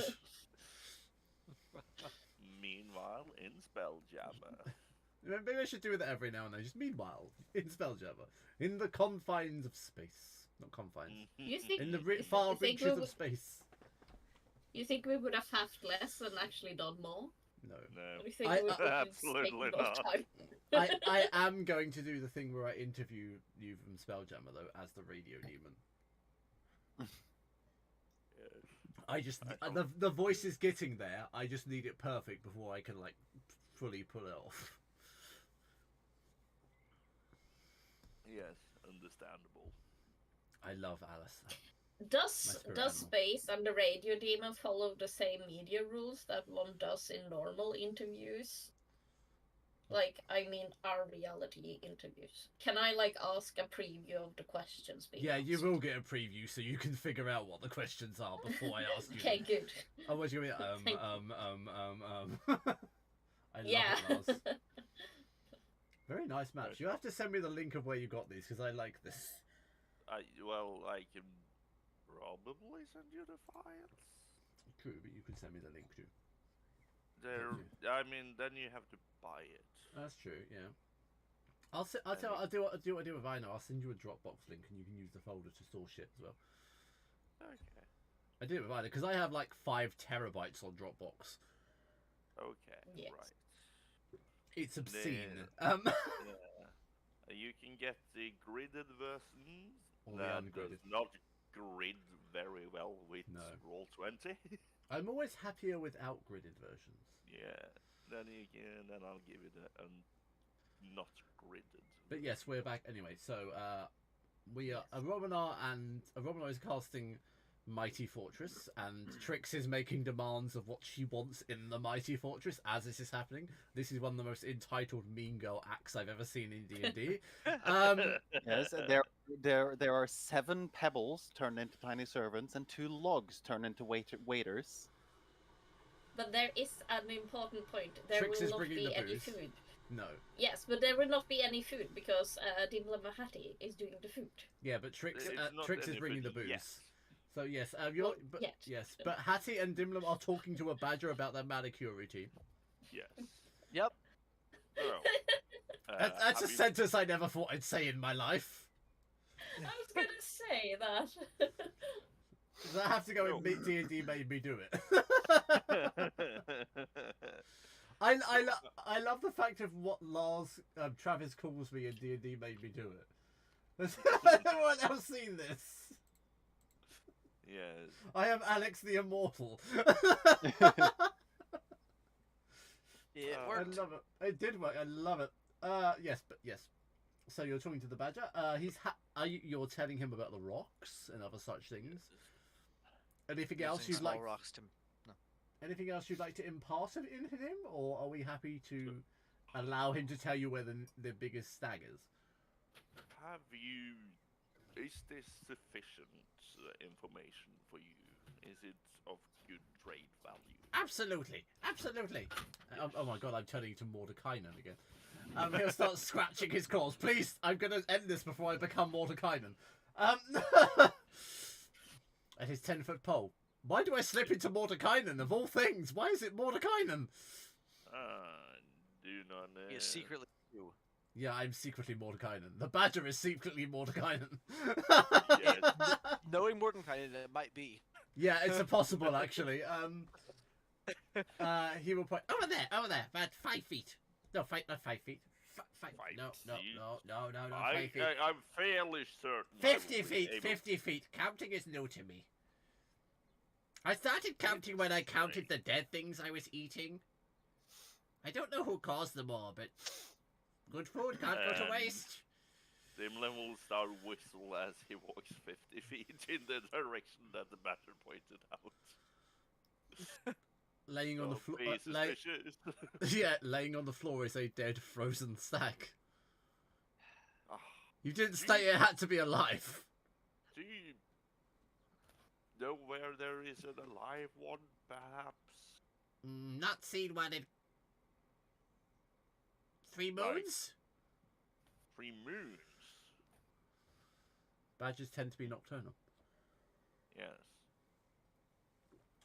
Meanwhile, in Spelljammer. Maybe I should do that every now and then. Just meanwhile, in Spelljammer, in the confines of space, not confines, You think in the far you think reaches we of space. you think we would have halved less and actually done more? No. No, Or you think I- we would have absolutely taken more not. time? I am going to do the thing where I interview you from Spelljammer though as the radio demon. Yes. I just the voice is getting there. I just need it perfect before I can like fully pull it off. Yes, understandable. I love Alice. Does spirit does animal. Space and the Radio Demon follow the same media rules that one does in normal interviews? Like, I mean, our reality interviews. Can I like ask a preview of the questions being Yeah, you asked? will get a preview so you can figure out what the questions are before I ask you. Okay, good. Oh, what do you mean? Thank- I love Yeah. it, Lars. Very nice maps. You have to send me the link of where you got these because I like this. I can probably send you the files. True, but you can send me the link too. I mean, then you have to buy it. That's true. Yeah. I'll do what I do with Vino. I'll send you a Dropbox link and you can use the folder to store shit as well. Okay. I do it with Vino because I have like 5 terabytes on Dropbox. Okay. Yes. Right. It's obscene. Yeah. You can get the gridded versions. Or the That ungridded. does not grid very well with No. Roll20. I'm always happier without gridded versions. Yeah. Then I'll give it a not gridded. But yes, we're back anyway. So we are Aromanar is casting Mighty Fortress, and Trix is making demands of what she wants in the Mighty Fortress as this is happening. This is one of the most entitled mean girl acts I've ever seen in D&D. Yes, there are 7 pebbles turned into tiny servants and 2 logs turned into waiters. But there is an important point. There Trix is will not bringing be the any booze. food. No. Yes, but there will not be any food because Dimla Mahati is doing the food. Yeah, but Trix It's not Trix is bringing the anybody booze. yet. So yes, Well, but yet. yes, but Hattie and Dimlam are talking to a badger about their manicure routine. Yes. Yep. So, That's a have you- sentence I never thought I'd say in my life. I was gonna say that. Does that have to go in D&D made me do it? I love the fact of what Travis calls me in D&D made me do it. Has anyone else seen this? Yes. I am Alex the Immortal. It I I worked. love it. It did work. I love it. Yes. So you're talking to the badger. You're telling him about the rocks and other such things. Anything else Using you'd small like? rocks to... Anything else you'd like to impart in him, or are we happy to allow him to tell you where the biggest stag is? Is this sufficient information for you? Is it of good trade value? Absolutely. Oh my god, I'm turning into Mordekainen again. He'll start scratching his claws. Please, I'm going to end this before I become Mordekainen. At his 10-foot pole. Why do I slip into Mordekainen of all things? Why is it Mordekainen? Do not know. He is secretly you. Yeah, I'm secretly Mordekainen. The badger is secretly Mordekainen. Yes. Knowing Mordenkainen, it might be. Yeah, it's impossible actually. He will point over there, about 5 feet. No, not 5 feet. Five. No, feet? 5 feet. I'm fairly certain. I 50 will be feet, able- 50 feet. Counting is new to me. I started counting when I counted the dead things I was eating. I don't know who caused them all, but good food can't go to waste. Dimlen will start whistle as he walks 50 feet in the direction that the batter pointed out. Laying on the Don't floor. be suspicious. Yeah, laying on the floor is a dead, frozen stag. Ah, You didn't state it had to be alive. do you know where there is an alive one, perhaps? Not seen one in 3 Like- moons? 3 moons. Badgers tend to be nocturnal. Yes.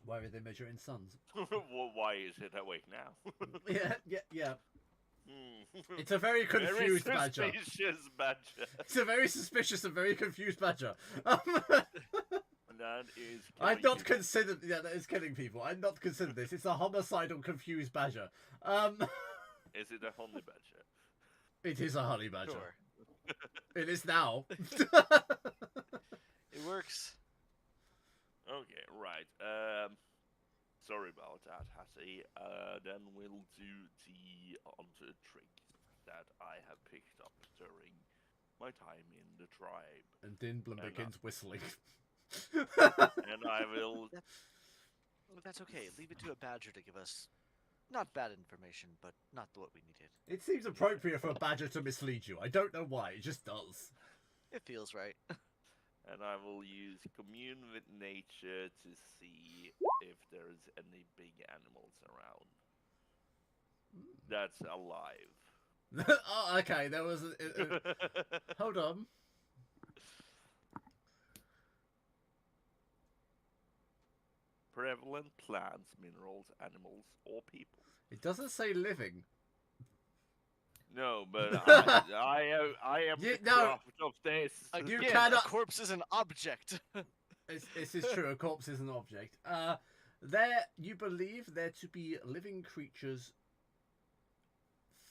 Why would they measure in suns? Well, why is it awake now? Yeah. Hmm. It's a very confused Very badger. suspicious badger. It's a very suspicious and very confused badger. That is. I've killing not people. considered. Yeah, that is killing people. I've not considered this. It's a homicidal, confused badger. Is it a honey badger? It is a honey badger. Sure. It is now. It works. Okay, right. Sorry about that, Hattie. Then we'll do the other trick that I have picked up during my time in the tribe. And Dinblum begins whistling. And I will. Well, that's okay. Leave it to a badger to give us not bad information, but not what we needed. It seems appropriate for a badger to mislead you. I don't know why. It just does. It feels right. And I will use commune with nature to see if there's any big animals around. That's alive. Oh, okay. There was. Hold on. Prevalent plants, minerals, animals, or people. It doesn't say living. No, but I am You- the no. craft of this. You Again, cannot- a corpse is an object. This is true. A corpse is an object. There, you believe there to be living creatures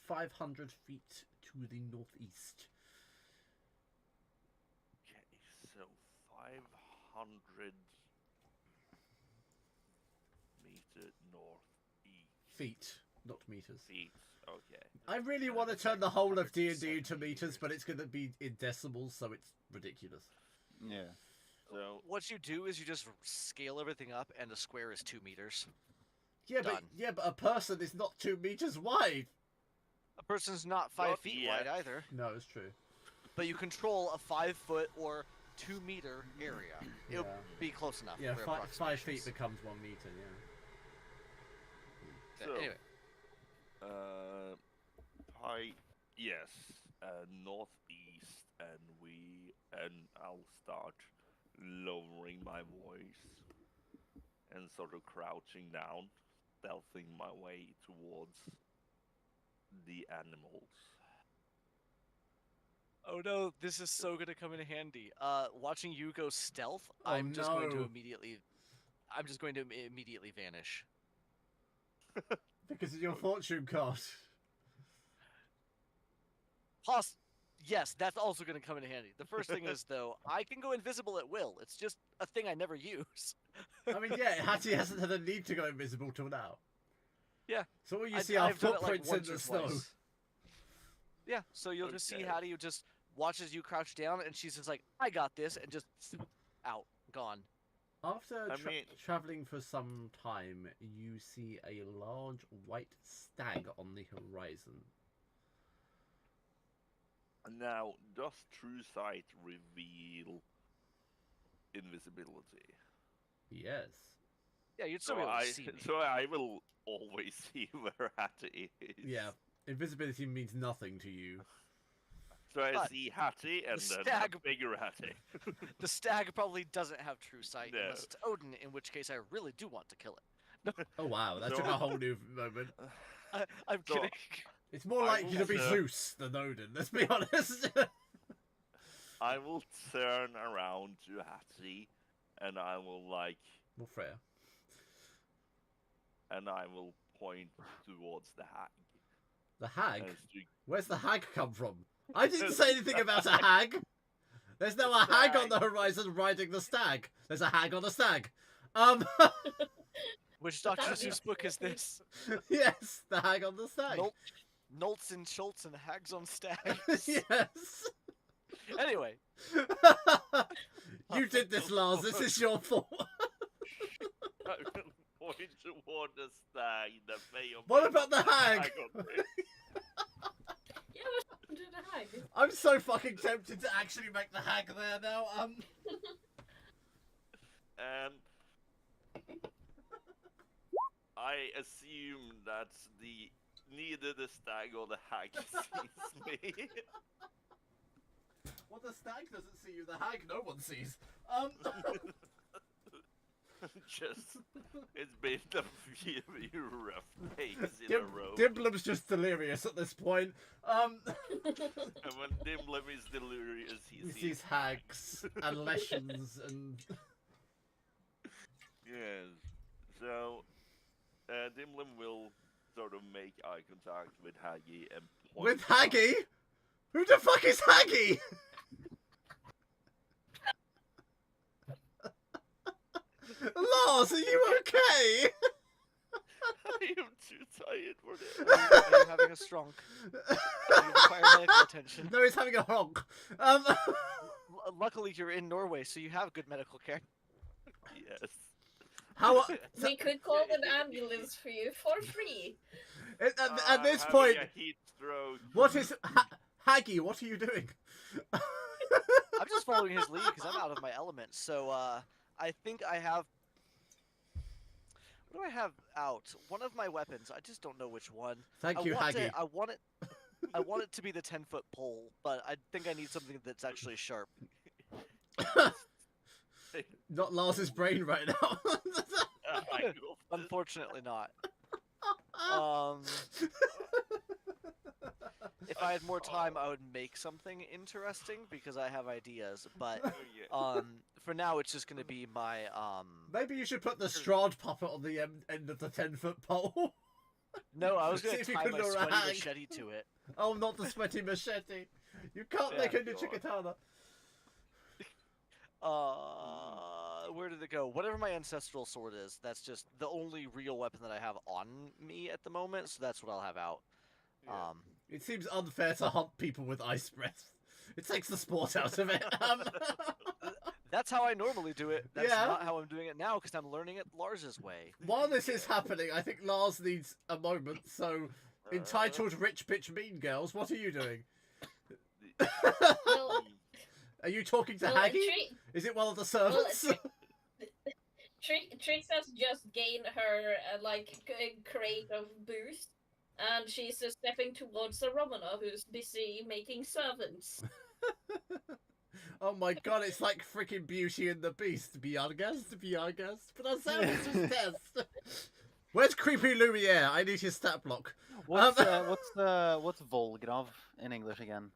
500 feet to the northeast. Okay, so 500 meter northeast. Feet, not meters. Feet. Okay. I really want to turn the whole of D&D into meters, but it's going to be in decimals, so it's ridiculous. Yeah. So What you do is you just scale everything up, and the square is 2 meters. Yeah, Done. but a person is not 2 meters wide. A person's not 5 Not feet yet. wide either, No, it's true. but you control a 5 foot or 2 meter area. It'll Yeah. be close enough. Yeah, for 5 feet approximations. becomes 1 meter. Yeah. So- Anyway, yes, northeast, and I'll start lowering my voice and sort of crouching down, stealthing my way towards the animals. oh no, this is so gonna come in handy. Watching you go stealth, Oh, I'm just going to no. immediately vanish. Because of your fortune card. Yes, that's also going to come in handy. The first thing is, though, I can go invisible at will. It's just a thing I never use. I mean, yeah, Hattie hasn't had a need to go invisible till now. Yeah. So all you I- see are I've done it, like, footprints in once the or snow. twice. Yeah, so you'll just see Okay. Hattie just watches you crouch down, and she's just like, I got this, and just out, gone. After I mean- traveling for some time, you see a large white stag on the horizon. Now, does true sight reveal invisibility? Yes. Yeah, you'd still So be able I, to see me. so I will always see where Hattie is. Yeah. Invisibility means nothing to you. So I But see Hattie and the then stag- a bigger Hattie. The stag probably doesn't have true sight, No. unless it's Odin, in which case I really do want to kill it. Oh wow, that So- took a whole new moment. I'm So- kidding. It's more I likely to be will, Zeus than Odin, let's be honest. I will turn around to Hattie and I will Well, Freya. and I will point towards the hag. The hag? as to- Where's the hag come from? I didn't say anything about a hag. There's no a hag on the horizon riding the stag. There's a hag on a stag. Which Dr. That Seuss is book is creepy. this? Yes, the hag on the stag. Nolts and Schultz and Hags on Stags. Yes. Anyway, You did this, Lars. This is your fault. I will point toward the stag that may or What may about not the have a hag? on it. Yeah, what happened to the hag? I'm so fucking tempted to actually make the hag there now. And I assume that neither the stag or the hag sees me. Well, the stag doesn't see you. The hag, no one sees. Just, it's been a few rough days in a row. Dimblem's just delirious at this point. And when Dimblem is delirious, He sees hags and leshens and... Yes. So, Dimblem will sort of make eye contact with Haggy and point With out- Haggy? Who the fuck is Haggy? Lars, are you okay? I am too tired for this. Are you having a strong? Do you require medical attention? No, he's having a honk. Luckily, you're in Norway, so you have good medical care. Yes. How... We could call an ambulance for you for free. At this Having point, a heat stroke. what is... Haggy, what are you doing? I'm just following his lead because I'm out of my element. So I think I have. What do I have out? One of my weapons. I just don't know which one. Thank you, Haggy. I want it. I want it to be the 10-foot pole, but I think I need something that's actually sharp. Not Lars's brain right now. I know. Unfortunately, not. If I had more time, I would make something interesting because I have ideas. But Oh, yeah. for now, it's just gonna be my Maybe you should put the Strahd puppet on the end of the 10-foot pole. No, I was See gonna if you tie can my lure a sweaty hag. machete to it. Oh, not the sweaty machete. You can't Yeah, make a God. ninja katana. Where did it go? Whatever my ancestral sword is, that's just the only real weapon that I have on me at the moment, so that's what I'll have out. Yeah. It seems unfair to hunt people with ice breath. It takes the sport out of it. That's how I normally do it. That's Yeah. not how I'm doing it now, because I'm learning it Lars's way. While this is happening, I think Lars needs a moment, so entitled Rich Bitch Mean Girls, what are you doing? Well, Are you talking to well, Haggy? Is it one of the servants? Trix has just gained her crate of boost, and she's stepping towards a Romanov who's busy making servants. Oh my god, it's like freaking Beauty and the Beast. Be our guest, but our servants just test. Where's Creepy Lumiere? I need his stat block. What's Volgrov in English again?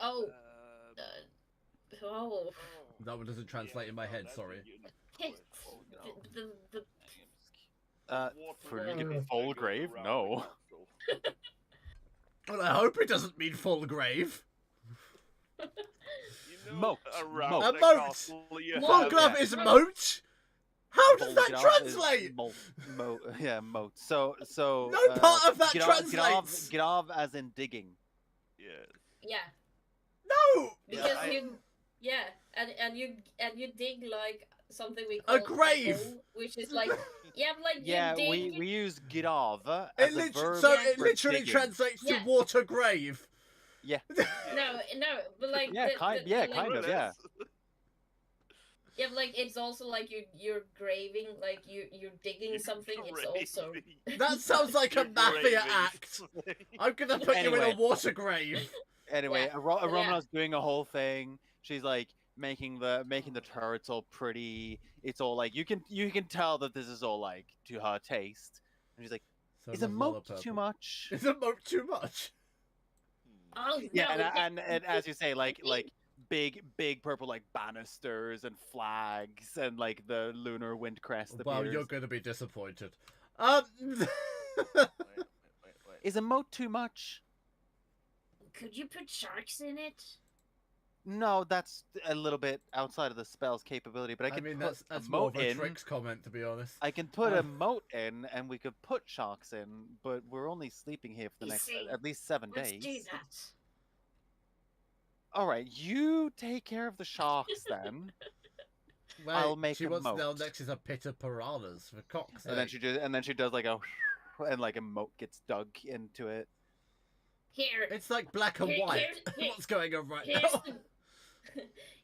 Oh, oh. That one doesn't translate in my head, sorry. The Volgrave? No. Well, I hope it doesn't mean full grave. Moat. Around Moat. the A moat. castle you Moat. Full have- glove is moat? How does that Volgrov is translate? Yeah, moat. So No part of that translates. Grav as in digging. Yes. yeah, No! because I- and you dig like something we call A grave. hole, which is like Yeah, you dig. we use grav It as a lit- verb so Yeah. it for literally digging. translates to Yeah. water grave. Yeah. No, but like Yeah, kind of, yeah. Yeah, but like it's also like you're graving, like you're digging something. It's also That sounds like a You're mafia graving act. I'm gonna put you in Anyway. a water grave. Anyway, Yeah. Romanov's doing a whole thing. She's like making the turrets all pretty. It's all like you can tell that this is all like to her taste. And she's like, So is a the moat Lollipop. too much? Is a moat too much? oh Yeah, no, and as you say, like big purple like banisters and flags and like the lunar wind crest Well, appears. you're gonna be disappointed. Is a moat too much? could you put sharks in it? No, that's a little bit outside of the spell's capability. But I I can mean, put that's a more moat of a in. Trix comment, to be honest. I can put a Um, moat in, and we could put sharks in. But we're only sleeping here for the You next see, at least 7 Let's days. do that. All right, you take care of the sharks then. Wait, I'll make she a wants moat. now next is a pit of piranhas for cock's And then sake. she does like a and like a moat gets dug into it. Here, It's like black and Here- white. here- What's going on right here's now?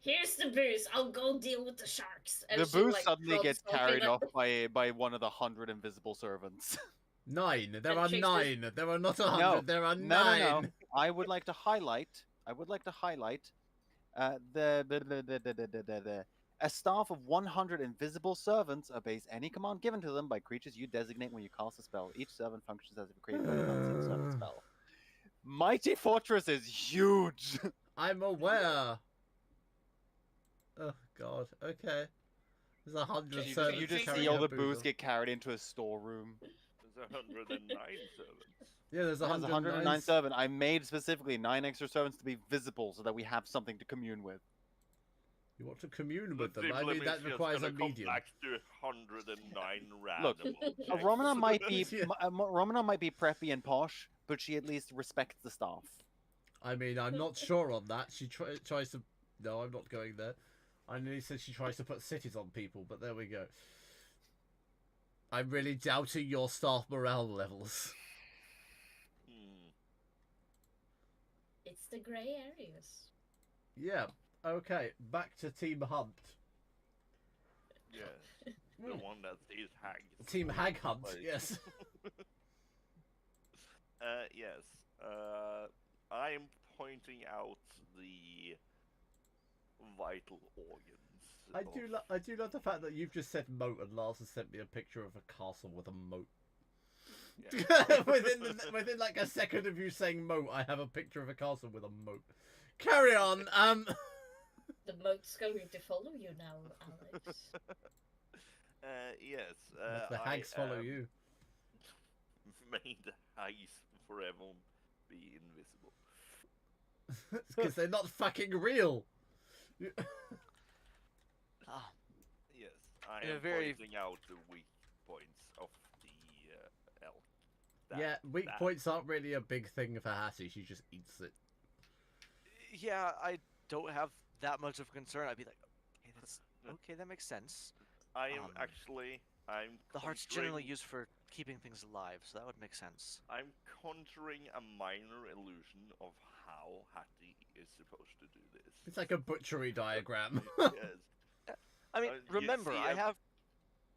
here's the booze. I'll go deal with the sharks. And The she, booth like, suddenly drops gets off in carried a- off by one of the 100 invisible servants. 9. There And are Trix is- 9. There are not 100. No. There are No, 9. no, no. I would like to highlight A staff of 100 invisible servants obeys any command given to them by creatures you designate when you cast a spell. Each servant functions as if created by an unseen servant spell. Mighty Fortress is huge. I'm aware. Oh God. Okay. There's 100 You servants just carrying see all a the booze booze. get carried into a storeroom. There's 109 servants. Yeah, there's There's 109 109 servants. I made specifically 9 extra servants to be visible so that we have something to commune with. You want to commune The with them? I Dimlim mean, is that just requires a gonna come medium. back to 109 Look, random Romana objects. might be Yeah. Romana might be preppy and posh, but she at least respects the staff. I mean, I'm not sure on that. She tries to. No, I'm not going there. I nearly said she tries to put cities on people, but there we go. I'm really doubting your staff morale levels. Hmm. It's the grey areas. Yeah. Okay. Back to Team Hunt. Yes. The one that is hags. Team Hag Hunt. Like- Yes. Yes. I'm pointing out the vital organs. I do. of- I do love the fact that you've just said moat, and Lars has sent me a picture of a castle with a moat. Yeah. within like a second of you saying moat, I have a picture of a castle with a moat. Carry on. The moat's going to follow you now, Alex. Yes. Let the hags follow you. Made the hags forever be invisible. Because they're not fucking real. Ah, Yes, I In a am very- pointing out the weak points of the elk. Yeah, weak that- points aren't really a big thing for Hattie. She just eats it. yeah, I don't have that much of a concern. I'd be like, okay, that makes sense. I am um, I'm The heart's generally conjuring- used for keeping things alive, so that would make sense. I'm conjuring a minor illusion of how Hattie is supposed to do this. It's like a butchery diagram. Yes. I mean, yes, remember, I yeah. have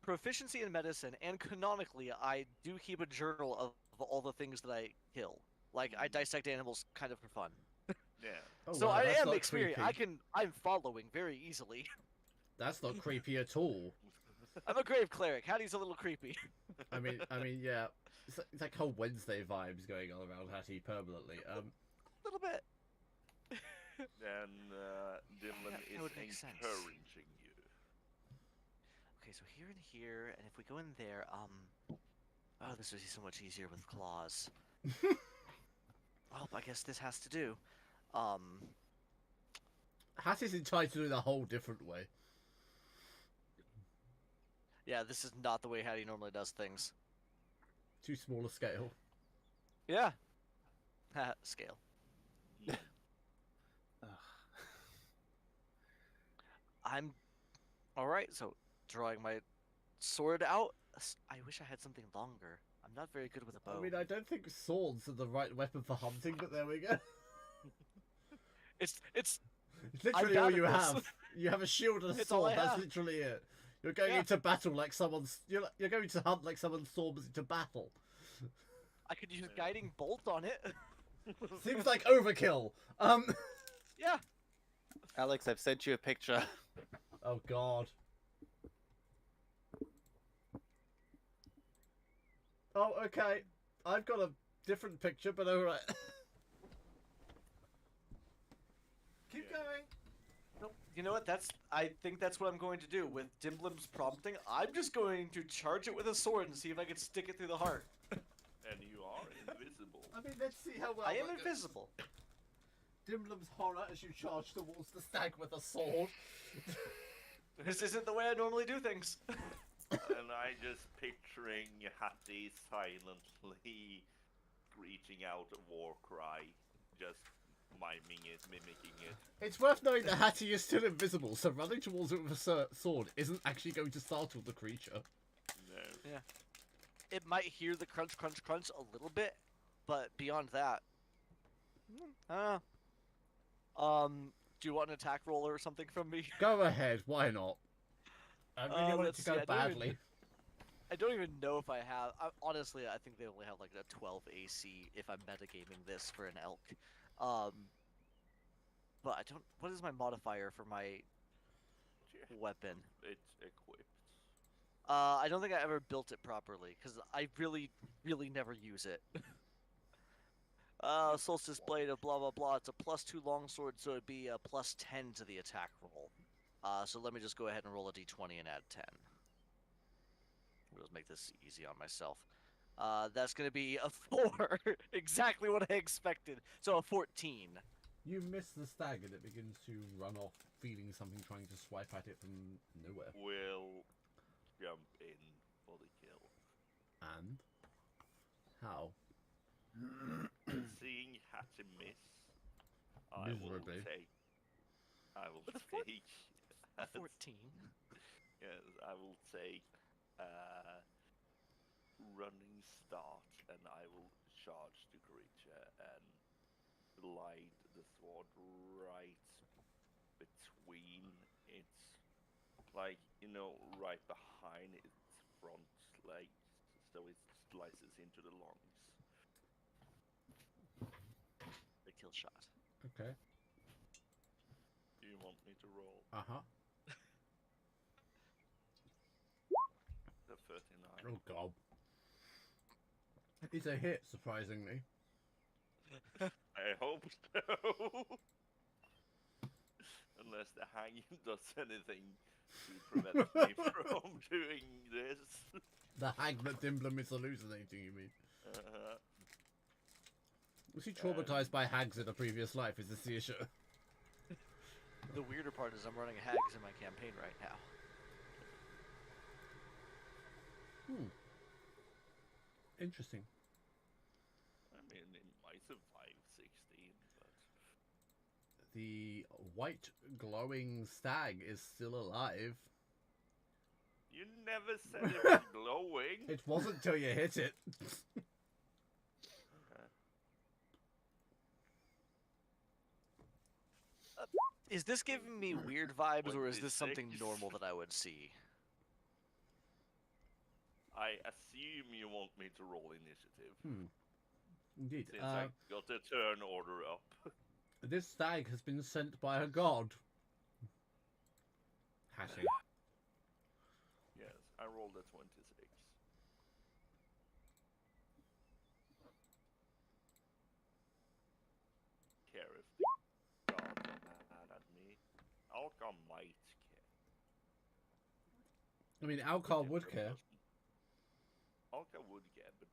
proficiency in medicine, and canonically, I do keep a journal of all the things that I kill. Like, I dissect animals kind of for fun. Yeah. Oh, So wow, I that's am not experienced. creepy. I'm following very easily. That's not creepy at all. I'm a grave cleric. Hattie's a little creepy. I mean, yeah. It's like whole Wednesday vibes going on around Hattie permanently. A little bit. Then Dylan that is would make sense. encouraging you. Okay, so here and here, and if we go in there, oh, this would be so much easier with claws. Well, I guess this has to do. Hattie's entitled to do it a whole different way. Yeah, this is not the way Hattie normally does things. Too small a scale. Yeah. Scale. I'm alright, so drawing my sword out. I wish I had something longer. I'm not very good with a bow. I mean, I don't think swords are the right weapon for hunting, but there we go. It's It's literally bad all at you this. have. You have a shield and a It's all sword. I That's have. literally it. You're going Yeah. into battle like someone's. You're going to hunt like someone storms into battle. I could use guiding bolt on it. Seems like overkill. Yeah. Alex, I've sent you a picture. Oh God. Oh, okay. I've got a different picture, but alright. Keep Yeah. going. Nope. You know what? I think that's what I'm going to do with Dimblim's prompting. I'm just going to charge it with a sword and see if I can stick it through the heart. And you are invisible. I mean, let's see how well. I am that goes. invisible. Dimlim's horror as you charge towards the stag with a sword. This isn't the way I normally do things. And I just picturing Hattie silently screeching out a war cry, just miming it, mimicking it. It's worth knowing that Hattie is still invisible, so running towards it with a sword isn't actually going to startle the creature. No. It might hear the crunch, crunch, crunch a little bit, but beyond that, I don't know. Do you want an attack roll or something from me? Go ahead, why not? I really want it let's to see, go I don't even- badly. I don't even know if I have. Honestly, I think they only have like a 12 AC if I'm metagaming this for an elk. but I don't. What is my modifier for my weapon? It's equipped. I don't think I ever built it properly because I really, really never use it. Solstice blade of blah blah blah. It's a +2 longsword, so it'd be a +10 to the attack roll. So let me just go ahead and roll a d20 and add 10. We'll just make this easy on myself. That's gonna be a 4, exactly what I expected. So a 14. You miss the stag and it begins to run off, feeling something trying to swipe at it from nowhere. Will jump in for the kill. And how? Seeing Hattie miss, I will Miserably. take. I will With a four- take. A 14. Yes, I will take running start, and I will charge the creature and glide the sword right between its, like, right behind its front legs, so it slices into the lungs. The kill shot. Okay. Do you want me to roll Uh-huh. the 39? Oh god. It's a hit, surprisingly. I hope so. Unless the hanging does anything to prevent me from doing this. The hag that Dimblum is hallucinating, you mean? Was he traumatized by hags in a previous life? Is this the issue? The weirder part is I'm running hags in my campaign right now. Interesting. I mean, it might survive 16, but The white glowing stag is still alive. you never said it was glowing. It wasn't till you hit it. Is this giving me weird vibes, or is this something 26. normal that I would see? I assume you want me to roll initiative. Indeed. Since I got the turn order up. This stag has been sent by a god. Hattie. Yes, I rolled a 26. Care if the gods are mad at me. Alka might care. I mean, Alcar would care. Alka would care, but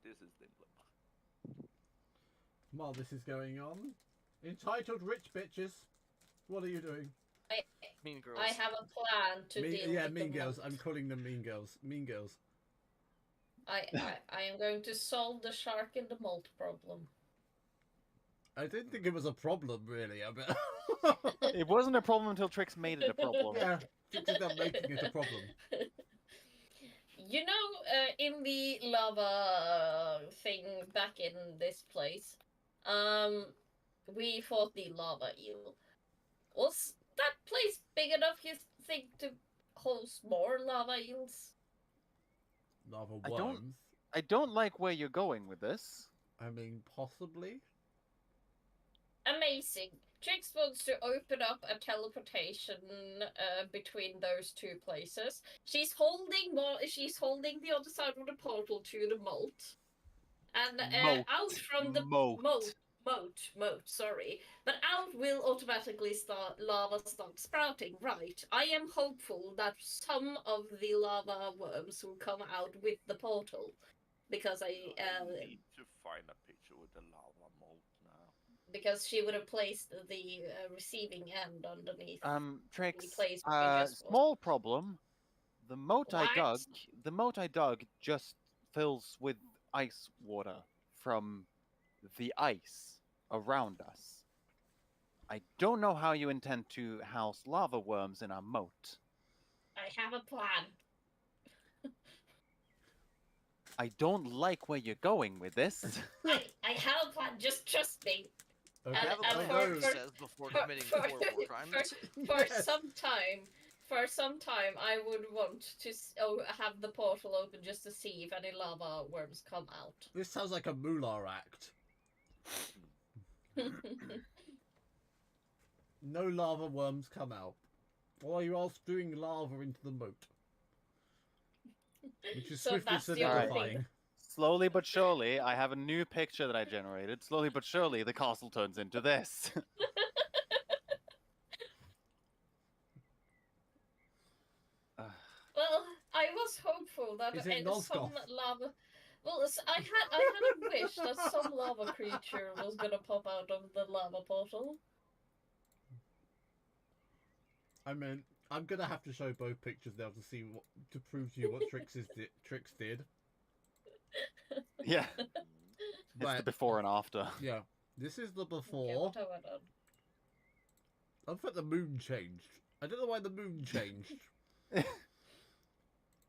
this is Dimblum. While this is going on, entitled rich bitches, what are you doing? Mean girls. I have a plan to deal Yeah, with mean the girls. moat. I'm calling them mean girls. Mean girls. I am going to solve the shark in the mold problem. I didn't think it was a problem, really. I mean, It wasn't a problem until Trix made it a problem. yeah, Trix is not making it a problem. You know, in the lava thing back in this place, we fought the lava eel. Was that place big enough, you think, to host more lava eels? Lava I worms. I don't like where you're going with this. I mean, possibly. Amazing. Trix wants to open up a teleportation between those two places. She's holding the other side of the portal to the moat. And Moat. out from the Moat. moat, sorry. But out will automatically lava start sprouting, right? I am hopeful that some of the lava worms will come out with the portal. Because I need to find a picture with the lava moat now. because she would have placed the receiving end underneath. Trix, place where we just was. small problem. The moat What? the moat I dug just fills with ice water from the ice around us. I don't know how you intend to house lava worms in a moat. I have a plan. I don't like where you're going with this. I have a plan. Just trust me. Okay. I have a and plan, for- he for- says before committing horrible crimes. For Yes. For some time, I would want to have the portal open just to see if any lava worms come out. This sounds like a Moolah act. No lava worms come out. Or you are spewing lava into the moat. Which is So swiftly that's the only thing solidifying. Slowly but surely, I have a new picture that I generated. Slowly but surely, the castle turns into this. Well, I was hopeful that Is it some Nosgoth? lava. Well, I had a wish that some lava creature was gonna pop out of the lava portal. I mean, I'm gonna have to show both pictures now to see what to prove to you what Trix did. Yeah, it's the Right. before and after. Yeah, this is the Okay, before. what have I done? I thought the moon changed. I don't know why the moon changed.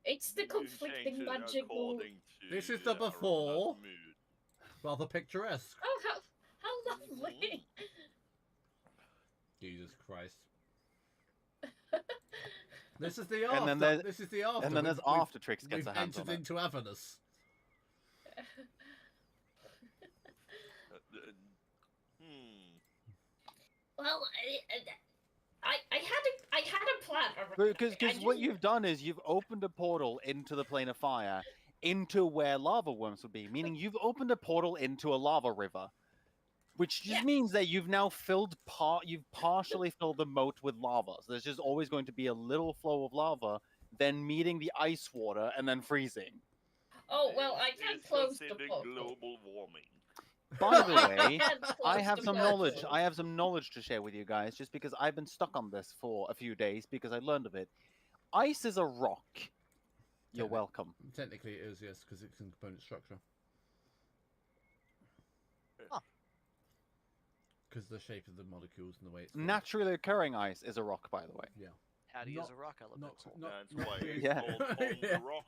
It's the You conflicting change it magical. according to, This is the Aroma's before. mood. Rather picturesque. Oh, how lovely! Jesus Christ. This is the after. And then there's- This is the after. And then there's We've- after Trix gets We've her hands entered on it. into Avernus. Well, I had a plan. Because I what didn't- you've done is you've opened a portal into the plane of fire, into where lava worms would be, meaning you've opened a portal into a lava river, which just Yeah. means that you've now you've partially filled the moat with lava. So there's just always going to be a little flow of lava, then meeting the ice water and then freezing. Oh well, I can't It's close the considered portal. global warming. By the way, can't I close have the some portal. knowledge. I have some knowledge to share with you guys, just because I've been stuck on this for a few days because I learned of it. Ice is a rock. You're Technic- welcome. Technically, it is, yes, because it's in component structure. Huh. Because the shape of the molecules and the way it's formed. Naturally occurring ice is a rock, by the way. Yeah. Hattie Not- is a rock element. That's not why created- it's Yeah. called on Yeah. the rock.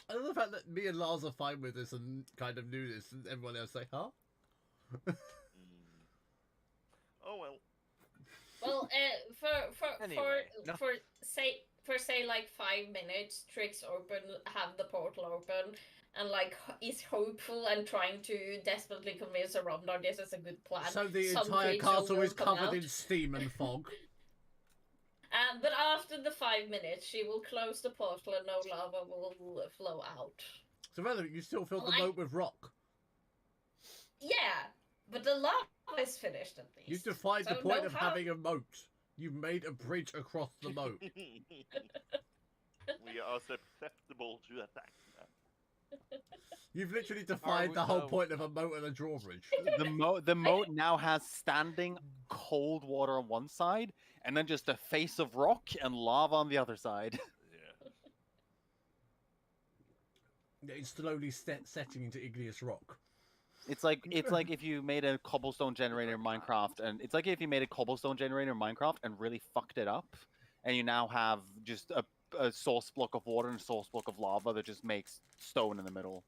I love the fact that me and Lars are fine with this and kind of knew this, and everyone else say, huh? Oh well. Well, Anyway, no. for say like 5 minutes, Trix have the portal open, and like is hopeful and trying to desperately convince Aromdar this is a good plan. So the Some entire creature castle will is come covered out. in steam and fog. But after the 5 minutes, she will close the portal and no lava will flow out. So rather, you still filled the Well, I- moat with rock. Yeah, but the lava is finished at least. You defied the So point no of how- having a moat. You made a bridge across the moat. We are susceptible to attack now. You've literally defied we- the whole oh. point of a moat and a drawbridge. The moat now has standing cold water on one side, and then just a face of rock and lava on the other side. Yeah. It's slowly setting into igneous rock. It's like if you made a cobblestone generator in Minecraft, and it's like if you made a cobblestone generator in Minecraft and really fucked it up, and you now have just a source block of water and a source block of lava that just makes stone in the middle.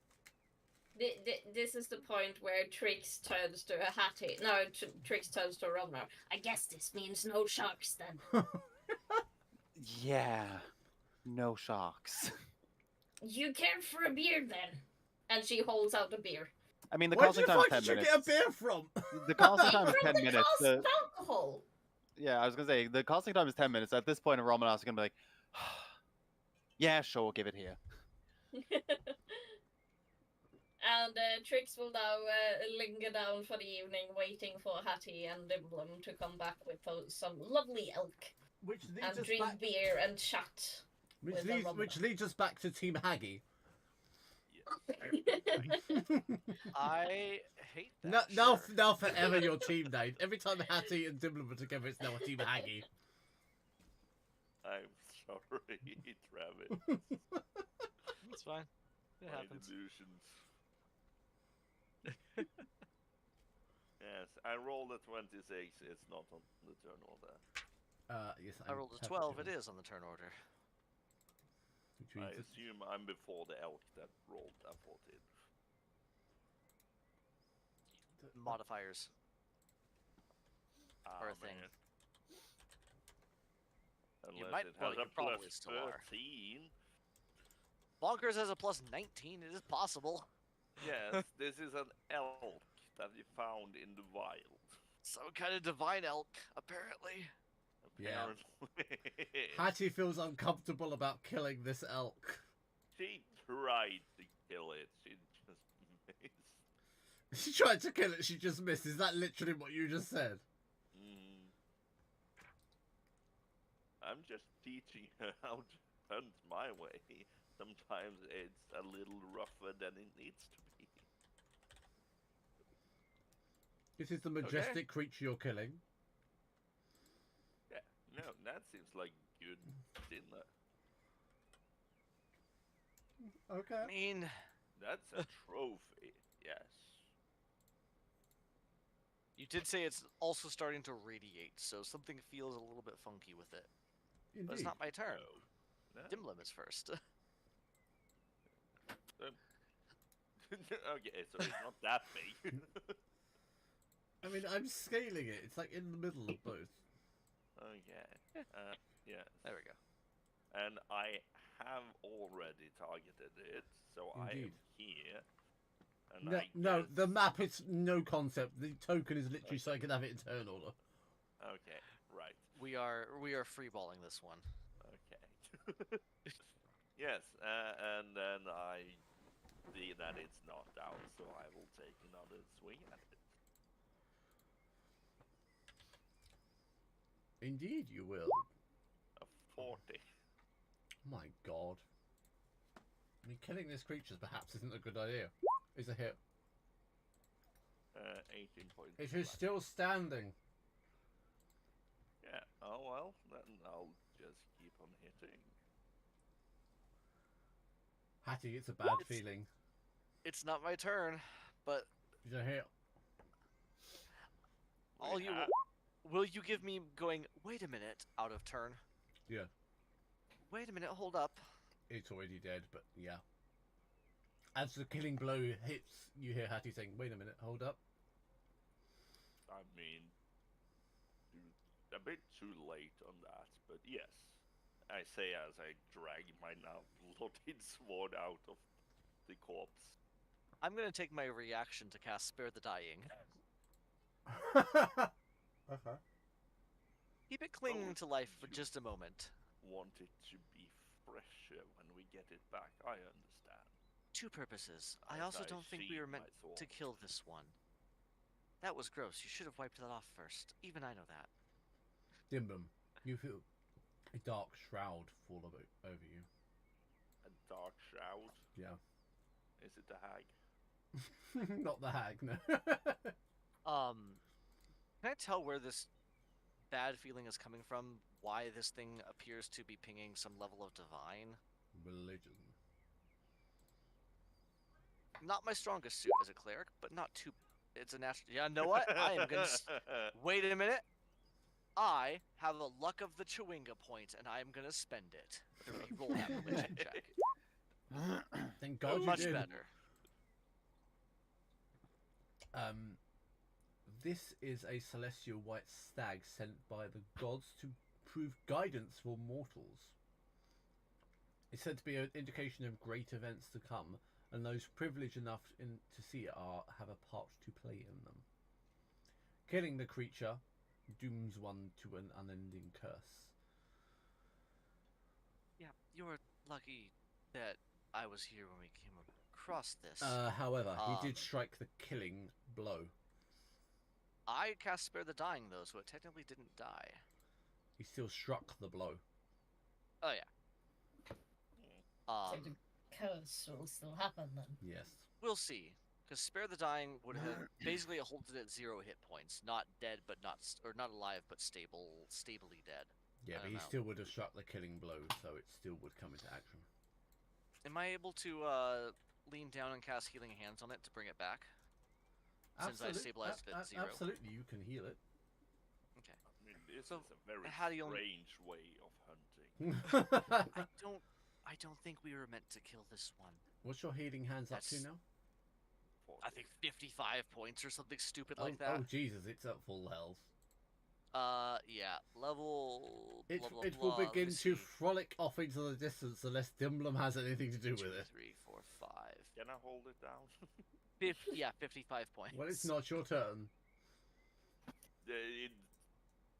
This is the point where Trix turns to a Hattie. No, Trix turns to Romnar. I guess this means no sharks then. Yeah, no sharks. You care for a beer then? And she holds out a beer. I mean, the Where casting the time is fuck 10 did you minutes. get a beer from? The casting time is From 10 the minutes. cask alcohol. Yeah, I was gonna say the casting time is 10 minutes. At this point, Romanos is gonna be like, "Yeah, sure, give it here." And Trix will now linger down for the evening, waiting for Hattie and Dimblum to come back with some lovely elk Which and leads us drink back. beer and chat. with the rum. Which leads us back to Team Haggy. I hate that. Now, sure. now forever your team name. Every time Hattie and Dimblum are together, it's now a Team Haggy. I'm sorry, Travis. It's fine. It My happens. delusions. Yes, I rolled a 26. It's not on the turn order. Yes, I rolled a 12. It is on the turn order. Which I means assume I'm before the elk that rolled a 14. Modifiers are a thing. Man. You Unless might- it well, has you a probably plus still are. 13. Bonkers has a plus 19. It is possible. Yes, this is an elk that you found in the wild. Some kind of divine elk, apparently. Yeah. Apparently. Hattie feels uncomfortable about killing this elk. She tried to kill it. She just missed. She tried to kill it, she just missed. Is that literally what you just said? Mm. I'm just teaching her how to hunt my way. Sometimes it's a little rougher than it needs to be. This is the majestic creature you're killing. Yeah, no, that seems like good dinner. Okay. I mean, That's a trophy, yes. you did say it's also starting to radiate, so something feels a little bit funky with it. But it's Indeed. not my turn. No. Dimlim is first. Okay, so it's not that big. I mean, I'm scaling it. It's like in the middle of both. Okay. Yes. There we go. And I have already targeted it, so I am Indeed. here. And No, I no, guess... the map is no concept. The token is literally so I can have it in turn order. Okay, right. We are freeballing this one. Okay. Yes, and then I see that it's knocked out, so I will take another swing at it. Indeed, you will. A 40. My God. I mean, killing this creature perhaps isn't a good idea. It's a hit. 18 points. It is left. still standing. Yeah, oh well, then I'll just keep on hitting. Hattie, it's a bad feeling. It's not my turn, but It's a hit. all you will you give me going, wait a minute, out of turn? Yeah. Wait a minute, hold up. It's already dead, but yeah. As the killing blow hits, you hear Hattie saying, wait a minute, hold up. I mean, a bit too late on that, but yes. I say as I drag my now bloodied sword out of the corpse. I'm gonna take my reaction to cast Spare the Dying. Okay. Keep it clinging Oh, to life for you- just a moment. Want it to be fresher when we get it back, I understand. Two purposes. I As also I don't think we sheathe were my meant to sword. kill this one. That was gross. You should have wiped that off first. Even I know that. Dimbum, you feel a dark shroud fall over you. A dark shroud? Yeah. Is it the hag? Not the hag, no. Can I tell where this bad feeling is coming from? Why this thing appears to be pinging some level of divine? Religion. Not my strongest suit as a cleric, but not too. It's a natural. Yeah, know what? I am gonna. Wait a minute. I have a luck of the Chewinga point, and I am gonna spend it. Roll that religion check. Thank God you Much did. better. This is a celestial white stag sent by the gods to prove guidance for mortals. It's said to be an indication of great events to come, and those privileged enough to see it have a part to play in them. Killing the creature dooms one to an unending curse. Yeah, you're lucky that I was here when we came across this. However, he did strike the killing blow. I cast Spare the Dying, though, so it technically didn't die. He still struck the blow. Oh, yeah. So the curse will still happen then. Yes. We'll see. Because Spare the Dying would have basically holds it at 0 hit points. Not dead, but not... Or not alive, but stably dead. Yeah, I but don't he know. still would have struck the killing blow, so it still would come into action. Am I able to lean down and cast Healing Hands on it to bring it back? Since I stabilized it at 0. Absolutely, you can heal it. Okay. I mean, this So, is a very how do you only- strange way of hunting. I don't think we were meant to kill this one. What's your healing hands up to That's- now? I think 55 points or something stupid Oh, like that. oh Jesus, it's at full health. Yeah, level. It, blah, blah, it blah, will begin let me to see. frolic off into the distance unless Dimblum has anything to do 2, with it. 3, 4, 5. Can I hold it down? 50, yeah, 55 points. Well, it's not your turn. it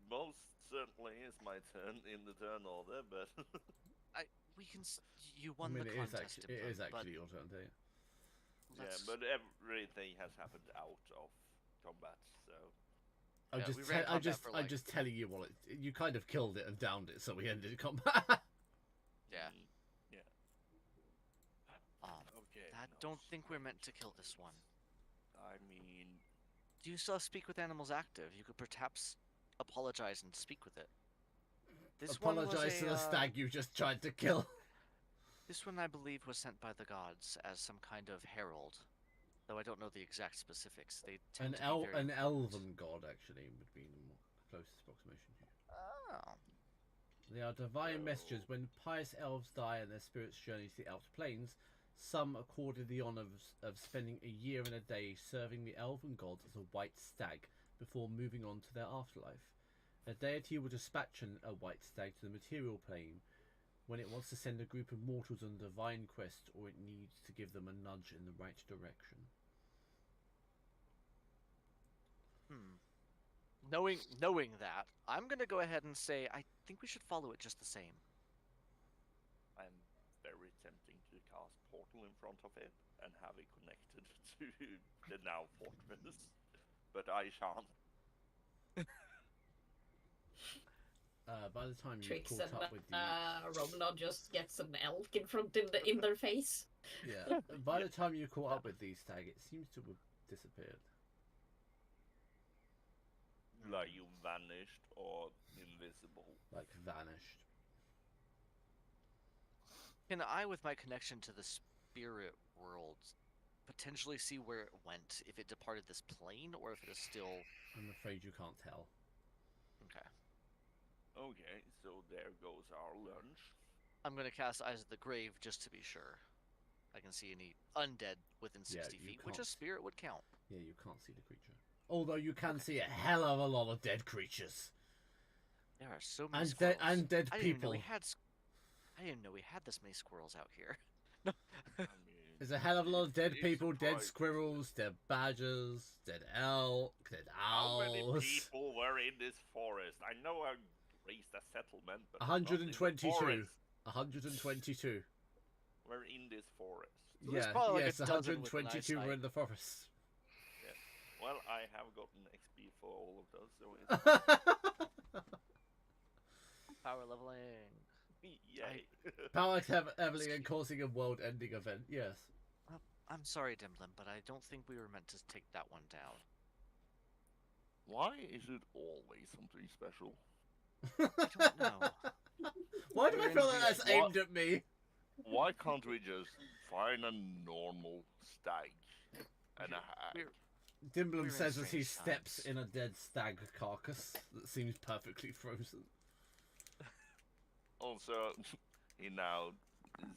most certainly is my turn in the turn order, but We can. You won the it contest. it is Dimlim, but actually your turn, too. yeah, let's- but everything has happened out of combat, so I'm Yeah, just, we ran combat for, I'm like- just telling you what you kind of killed it and downed it, so we ended combat. yeah. yeah. Okay. I no, don't think we're meant to kill this one. I mean, Do you still have Speak with Animals active? You could perhaps apologize and speak with it. This one was Apologize to a, the stag you just tried to kill. This one, I believe, was sent by the gods as some kind of herald, though I don't know the exact specifics. They tend to be very An important. elven god, actually, would be the closest approximation to you. Oh. They are divine messengers. When pious elves die and their spirits journey to the Alps plains, some accorded the honour of spending a year and a day serving the elven gods as a white stag before moving on to their afterlife. A deity will dispatch a white stag to the material plane when it wants to send a group of mortals on a divine quest, or it needs to give them a nudge in the right direction. Knowing that, I'm gonna go ahead and say I think we should follow it just the same. I'm very tempting to cast Portal in front of it and have it connected to the now fortress, but I shan't. By the time you Tricks caught and up with the Romna just gets an elk in front in their face. yeah, by the time you caught up with the stag, it seems to have disappeared. Like you vanished or invisible. Like vanished. Can I, with my connection to the spirit world, potentially see where it went? If it departed this plane, or if it is still... I'm afraid you can't tell. Okay. Okay, so there goes our lunch. I'm gonna cast Eyes of the Grave just to be sure. I can see any undead within 60 you feet, which a can't. spirit would count. Yeah, you can't see the creature. Although you can see a hell of a lot of dead creatures. There are so many And, squirrels. and dead I didn't even know people. we had. I didn't know we had this many squirrels out here. I mean, There's a hell of a lot of dead It's people, dead surprising. squirrels, dead badgers, dead elk, dead how many owls. people were in this forest? I know I raised a settlement, but not in the 122. forest. 122. We're in this forest. So there's Yeah, probably like a yes, dozen with an 122 were eyesight. in the forest. Well, I have gotten XP for all of those, so it's Power leveling. yay. Power leveling and causing a world-ending event. Yes. I'm sorry, Dimlim, but I don't think we were meant to take that one down. Why is it always something special? I don't know. Why do I We're in feel like the- that's aimed at me? Why can't we just find a normal stag and a hag? We're- Dimblum in says as he strange steps times. in a dead stag carcass that seems perfectly frozen. Also, he now,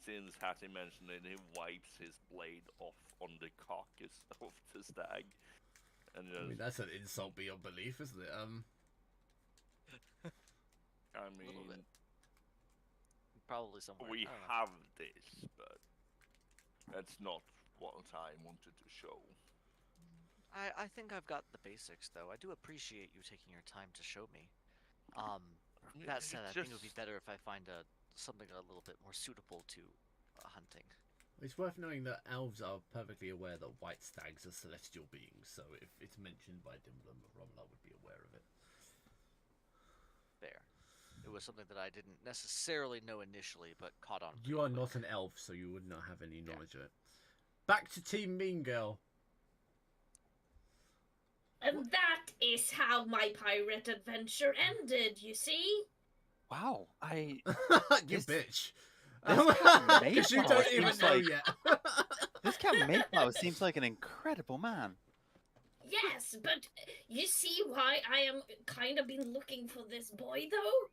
since Hattie mentioned it, he wipes his blade off on the carcass of the stag. And I mean, just, that's an insult beyond belief, isn't it? I little mean, bit. Probably somewhere. we I don't know. have this, but that's not what I wanted to show. I think I've got the basics, though. I do appreciate you taking your time to show me. That said, I think it would be better if I find something a little bit more suitable to hunting. It's worth knowing that elves are perfectly aware that white stags are celestial beings, so if it's mentioned by Dimblum, Romla would be aware of it. There. It was something that I didn't necessarily know initially, but caught on. You are not an elf, so you would not have any knowledge of it. Back to Team Mean Girl. And that is how my pirate adventure ended, you see? Wow, You This- bitch. this Captain Because you Mayflower don't even seems know like- yet. this Captain Mayflower seems like an incredible man. Yes, but you see why I am kind of been looking for this boy, though?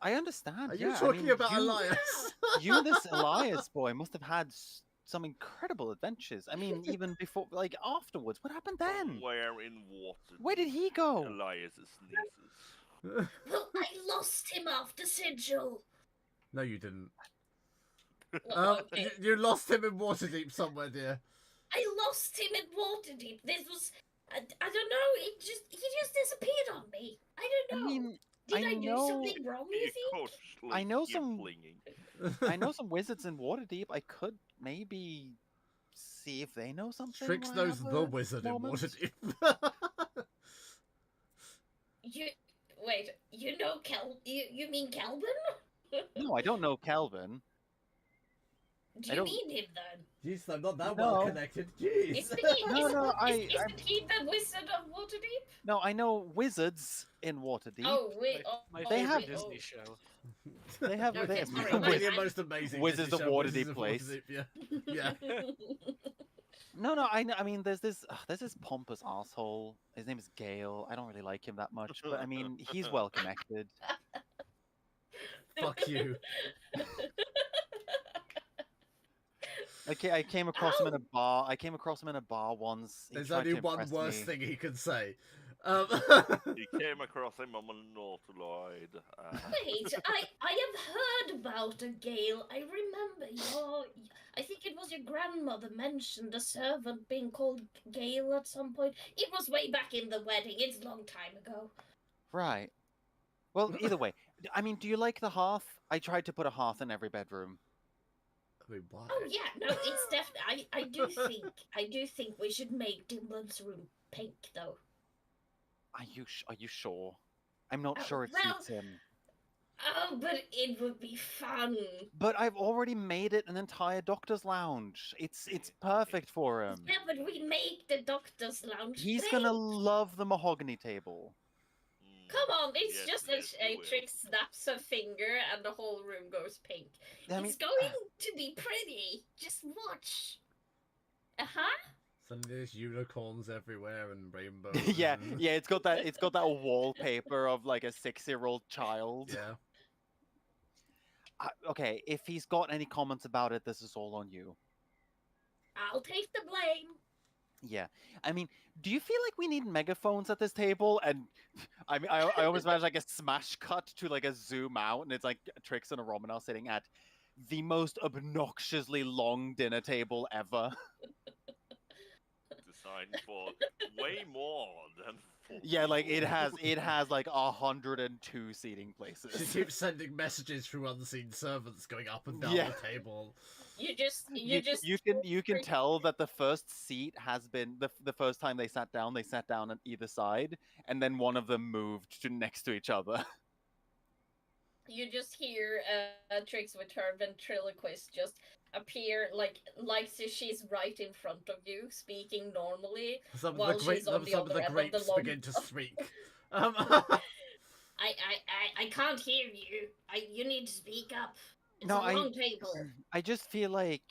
I understand. Are you yeah, I talking mean, about you, Elias? You, this Elias boy, must have had some incredible adventures. I mean, even before, like afterwards. What happened then? Where in water? Where did he go? Elias's nieces. Well, I lost him after Sigil. No, you didn't. Well, okay. You lost him in Waterdeep somewhere, dear. I lost him in Waterdeep. This was I don't know. He just disappeared on me. I don't I know. mean, Did I, do know- something wrong? You think? I know You're some- flinging. I know some wizards in Waterdeep. I could maybe see if they know something. Trix when I knows have the a wizard moment. in Waterdeep. You wait. You know You mean Kelvin? No, I don't know Kelvin. Do I you don't- mean him then? Jeez, I'm not that No. well connected. Jeez. Isn't he? No, Isn't he the wizard of Waterdeep? No, I know wizards in Waterdeep. Oh wait. My They favorite have- Disney show. They have Okay, they, sorry, The my really bad. most amazing Wizards Disney of show, Waterdeep Wizards of Place. Waterdeep, yeah. Yeah. No, I mean, there's this pompous asshole. His name is Gale. I don't really like him that much, but I mean, he's well connected. Fuck you. Okay, I came across him in a bar. I came across him in a bar once. He There's tried only to one impress worse me. thing he can say. You came across him on a Nautiloid. Wait, I have heard about a Gale. I remember I think it was your grandmother mentioned a servant being called Gale at some point. It was way back in the wedding. It's a long time ago. Right. Well, either way, I mean, do you like the hearth? I tried to put a hearth in every bedroom. I mean, why? Oh yeah, no, it's definitely. I do think we should make Dimblum's room pink though. Are you sure? I'm not Oh, sure it well- suits him. Oh, but it would be fun. But I've already made it an entire doctor's lounge. It's perfect for him. Yeah, but we make the doctor's lounge. He's pink. gonna love the mahogany table. Come on, it's Yes, just yes, a you will. Trick snaps a finger and the whole room goes pink. I mean, It's going to be pretty. Just watch. Uh-huh. Suddenly there's unicorns everywhere and rainbows. yeah, and- yeah. It's got that wallpaper of like a 6-year-old child. Yeah. Okay, if he's got any comments about it, this is all on you. I'll take the blame. Yeah, I mean, do you feel like we need megaphones at this table? And I mean, I almost imagine like a smash cut to like a zoom out, and it's like Trix and a Romanov sitting at the most obnoxiously long dinner table ever. Designed for way more than. 4 Yeah, like it people. has like 102 seating She places. keeps sending messages through unseen servants going up and down Yeah. the table. You just You can tell that the first seat has been the first time they sat down on either side, and then one of them moved to next to each other. you just hear Trix with her ventriloquist just appear like so she's right in front of you, speaking normally. Some While of the great, she's on the some of other the end of the grapes long- begin to speak. I can't hear you. You need to speak up. It's No, a long table. I just feel like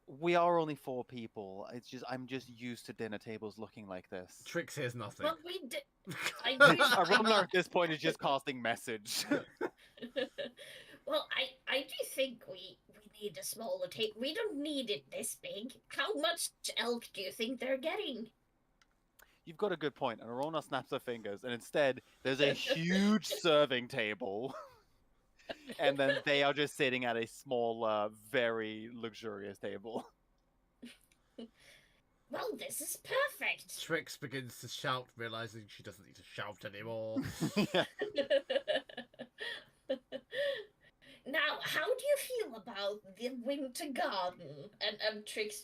we are only 4 people. I'm just used to dinner tables looking like this. Trix hears nothing. But we did. I Romanar at this point is just casting message. Well, I do think we need a smaller table. We don't need it this big. How much elk do you think they're getting? You've got a good point. And Arona snaps her fingers, and instead there's a huge serving table. And then they are just sitting at a small, very luxurious table. Well, this is perfect. Trix begins to shout, realizing she doesn't need to shout anymore. Yeah. Now, how do you feel about the winter garden? And Trix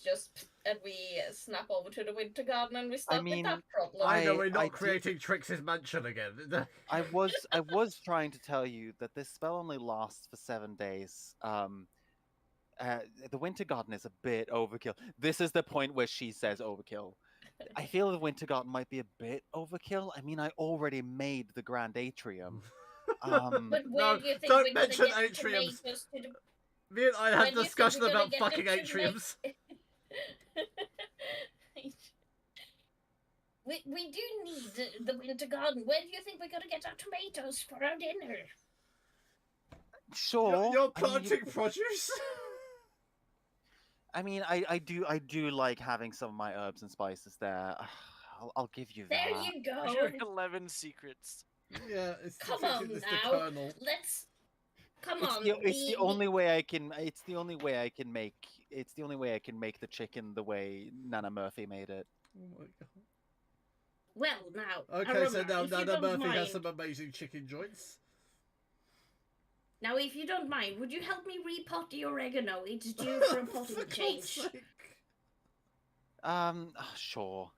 and we snap over to the winter garden and we start mean, with that problem. I know I- we're not I creating Trix's mansion again. I was trying to tell you that this spell only lasts for 7 days. The Winter Garden is a bit overkill. This is the point where she says overkill. I feel the Winter Garden might be a bit overkill. I mean, I already made the Grand Atrium. But where No, do you think don't we're gonna mention get atriums. tomatoes to the... Me and I When had do you think discussion we're gonna about get the fucking toma- atriums. we do need the winter garden. Where do you think we're gonna get our tomatoes for our dinner? Sure. You're I mean, planting produce? I mean, I do like having some of my herbs and spices there. I'll give you that. There you go. Your 11 secrets. Yeah, it's Come it's, on it's now. the kernel. Let's come It's on. the only way I can. It's the only way I can make. It's the only way I can make the chicken the way Nana Murphy made it. Oh my god. Well, now, Okay, so Aroma, now if you Nana don't Murphy has mind, some amazing chicken joints. now if you don't mind, would you help me repot the oregano? It's due for a potting For God's change. sake. Sure.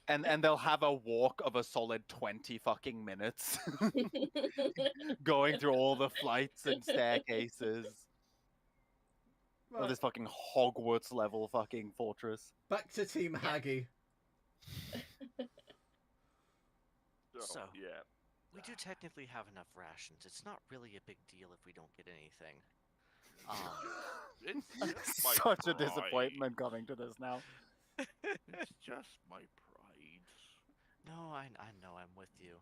And they'll have a walk of a solid 20 fucking minutes, going through all the flights and staircases of Right, this fucking Hogwarts level fucking fortress. back to Team Yeah. Haggy. So, yeah. we do technically have enough rations. It's not really a big deal if we don't get anything. It's just my Such a pride. disappointment coming to this now. It's just my pride. No, I know, I'm with you.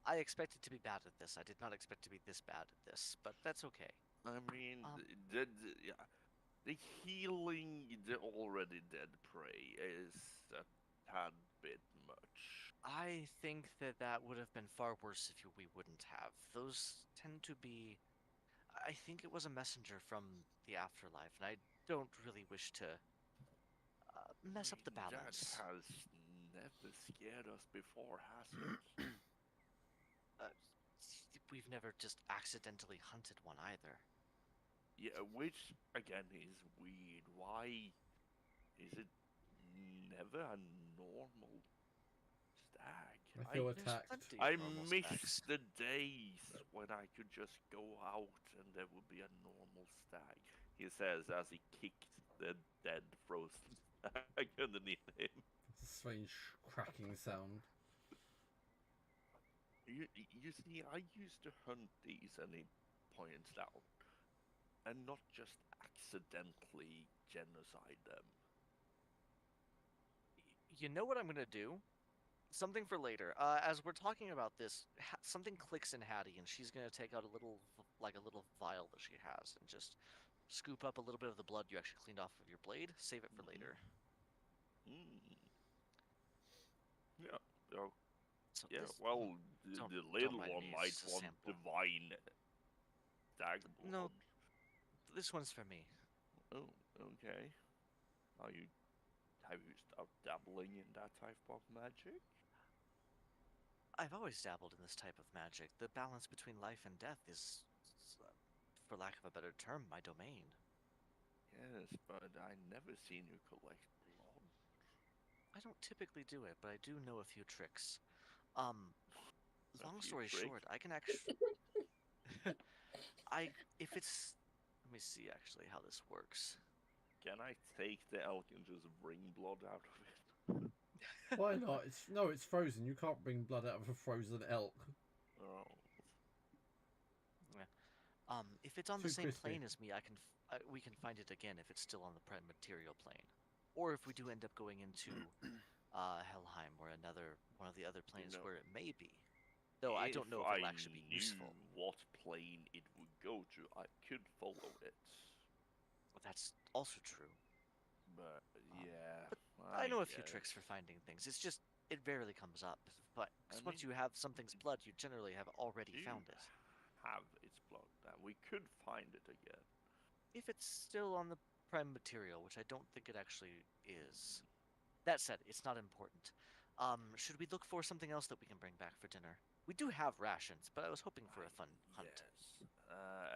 I expected to be bad at this. I did not expect to be this bad at this, but that's okay. I mean, Um, yeah, the healing the already dead prey is a tad bit much. I think that would have been far worse if we wouldn't have. Those tend to be. I think it was a messenger from the afterlife, and I don't really wish to mess up the balance. That has never scared us before, has it? Uh, we've never just accidentally hunted one either. Yeah, which again is weird. Why is it never a normal stag? I feel There's attacked. plenty of I normal miss stags. the days when I could just go out and there would be a normal stag. He says as he kicked the dead frozen stag underneath him. It's a strange cracking sound. You see, I used to hunt these, and he points out, and not just accidentally genocide them. You know what I'm gonna do? Something for later. As we're talking about this, something clicks in Hattie, and she's gonna take out a little vial that she has, and just scoop up a little bit of the blood you actually cleaned off of your blade. Save it for later. Yeah. Oh, So yeah. this- Well, don't- the don't little mind one me, might it's a want sample. divine stag blood. No, this one's for me. Oh, okay. Have you started dabbling in that type of magic? I've always dabbled in this type of magic. The balance between life and death is, for lack of a better term, my domain. Yes, but I never seen you collect blood. I don't typically do it, but I do know a few tricks. A Long few story tricks? short, I can actually, if it's, let me see actually how this works. Can I take the elk and just bring blood out of it? Why not? It's frozen. You can't bring blood out of a frozen elk. Oh. If it's on Too the same crispy. plane as me, we can find it again if it's still on the prime material plane, or if we do end up going into Helheim or one of the other planes know, where it may be. Though I don't know if it'll actually be useful. If I knew what plane it would go to, I could follow it. Well, that's also true. But yeah, But I know a few guess. tricks for finding things. It's just it rarely comes up. But I once mean, you have something's blood, you generally have already you found it. have its blood, and we could find it again. If it's still on the prime material, which I don't think it actually is. That said, it's not important. Should we look for something else that we can bring back for dinner? We do have rations, but I was hoping for a fun hunt. Yes.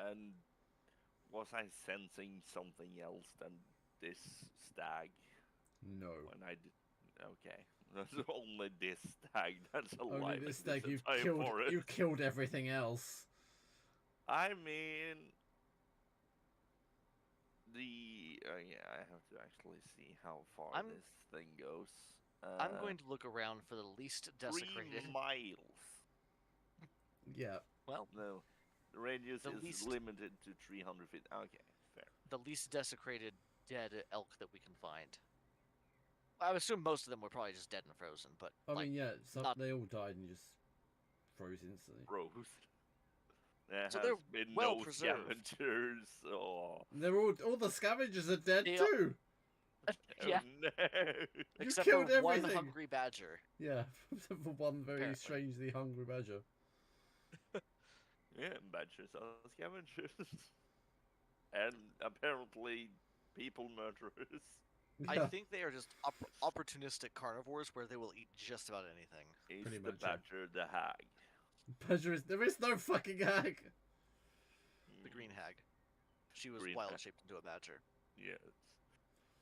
And was I sensing something else than this stag No. when I did? Okay, there's only this stag that's alive. Only in this stag. You've entire killed. forest. You've killed everything else. I mean, yeah, I have to actually see how far this thing goes. I'm going to look around for the least desecrated. 3 miles. Yeah. Well, No, the radius The is least- limited to 300 feet. Okay, fair. the least desecrated dead elk that we can find. I would assume most of them were probably just dead and frozen, but I like, mean, yeah. not- They all died and just froze instantly. Rose. There So has they're been well no preserved. scavengers. Oh, They're all the scavengers are dead They- too. yeah, oh no. except for killed one everything. hungry badger. Yeah, except for one very Apparently. strangely hungry badger. Yeah, badgers are scavengers. And apparently people murderers. I Yeah, think they are just opportunistic carnivores where they will eat just about anything. Is Pretty the much, yeah. badger the hag? there is no fucking hag. The green hag. She was Green wild hag. shaped into a badger. Yes.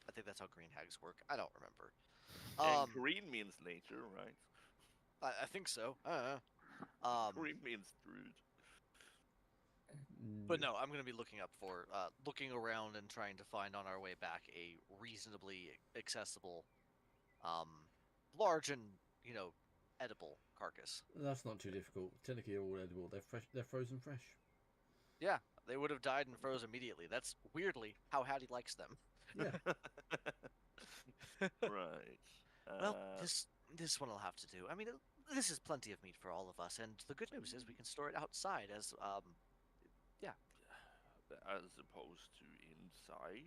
I think that's how green hags work. I don't remember. And green means nature, right? I think so. Green means truth. But no, I'm gonna be looking around and trying to find on our way back a reasonably accessible, large and edible carcass. That's not too difficult. Technically, all edible. They're fresh. They're frozen fresh. Yeah, they would have died and froze immediately. That's weirdly how Hattie likes them. Yeah. Right. Well, this one will have to do. I mean, this is plenty of meat for all of us, and the good news is we can store it outside as as opposed to inside.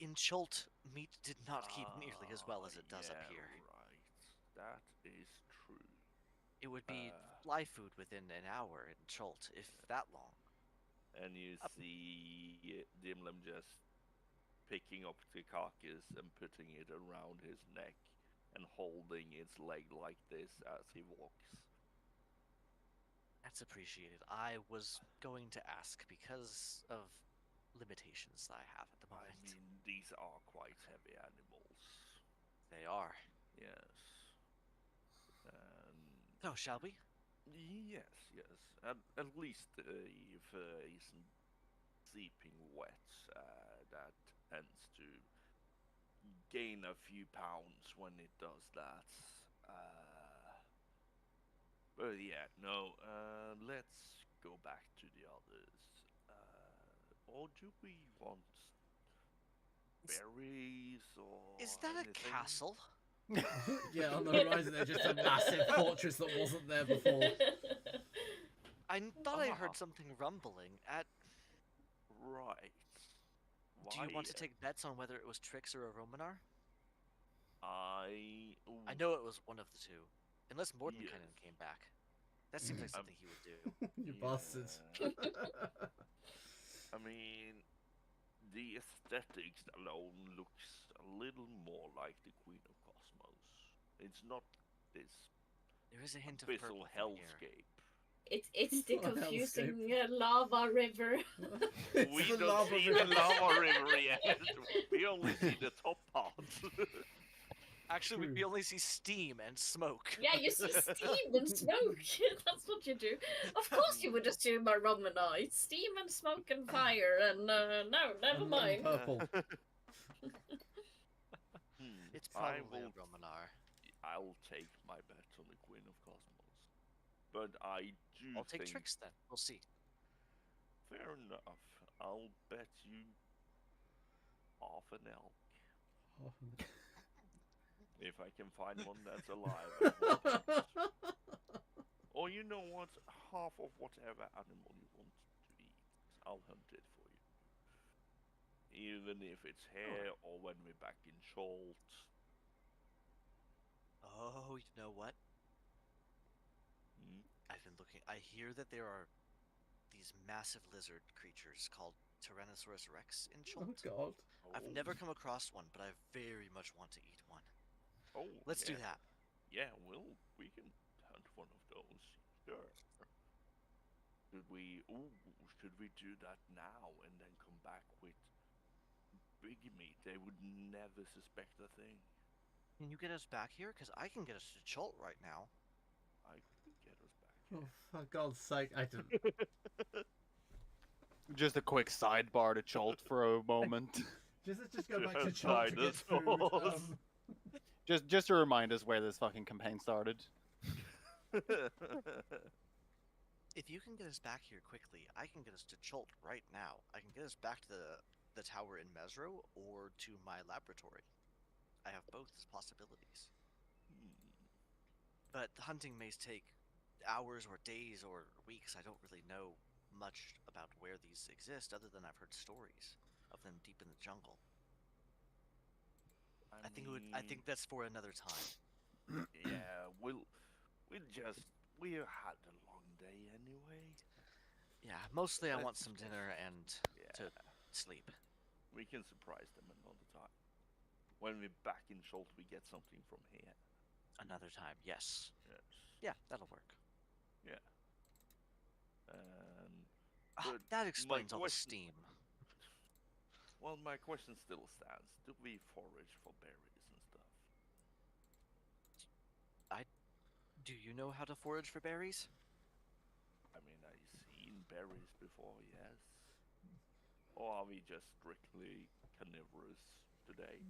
in Chult, meat did not keep nearly as well as it does up Yeah, here. Right. That is true. It would be live food within an hour in Chult, if that long. And you see Dimlim just picking up the carcass and putting it around his neck and holding its leg like this as he walks. That's appreciated. I was going to ask because of limitations that I have at the I moment. mean, these are quite heavy animals. They are. Yes. And So, shall we? yes. At least if isn't seeping wet, that tends to gain a few pounds when it does that. But yeah, no. Let's go back to the others. Or do we want berries or? Is that anything? a castle? Yeah, on the horizon, there's just a massive fortress that wasn't there before. I thought I heard something rumbling. Right. Do you want to take bets on whether it was Trix or a Romanar? I know it was one of the two. Unless Mordenkainen Yes. came back. That seems like something he would do. You bastards. I mean, the aesthetics alone looks a little more like the Queen of Cosmos. It's not this There is a hint of abyssal purple in here. hellscape. It's the Not a confusing lava river. It's We the don't lava see river. the lava river yet. We only see the top part. Actually, we True. only see steam and smoke. Yeah, you see steam and smoke. That's what you do. Of course, you would assume a Romanite. Steam and smoke and fire. And no, never And mind. purple. It's I probably will. a Romanar. I'll take my bet on the Queen of Cosmos, but I do I'll take think Trix then. We'll see. fair enough. I'll bet you half an elk if I can find one that's alive. Or you know what? Half of whatever animal you want to eat, I'll hunt it for you. Even if it's here or when we're back in Scholt. Oh, you know what? I've been looking. I hear that there are these massive lizard creatures called Tyrannosaurus Rex in Oh Chult. god. I've never come across one, but I very much want to eat one. Oh, Let's do yeah. that. Yeah, we can hunt one of those. Sure. Should we do that now and then come back with big meat? They would never suspect a thing. Can you get us back here? Because I can get us to Chult right now. I could get us back. Oh, for God's sake, I didn't. Just a quick sidebar to Chult for a moment. Let's just go back to Just Chult to get food. dinosaurs. just to remind us where this fucking campaign started. If you can get us back here quickly, I can get us to Chult right now. I can get us back to the tower in Mesro or to my laboratory. I have both as possibilities. But hunting may take hours or days or weeks. I don't really know much about where these exist other than I've heard stories of them deep in the jungle. I think that's for another time. Yeah, we had a long day anyway. Yeah, mostly I want Let's some just- dinner and Yeah, to sleep. we can surprise them another time. when we're back in Scholt, we get something from here. Another time, yes. Yes. Yeah, that'll work. Yeah. And That explains all the question- steam. well, my question still stands: do we forage for berries and stuff? Do you know how to forage for berries? I mean, I've seen berries before, yes. Or are we just strictly carnivorous today?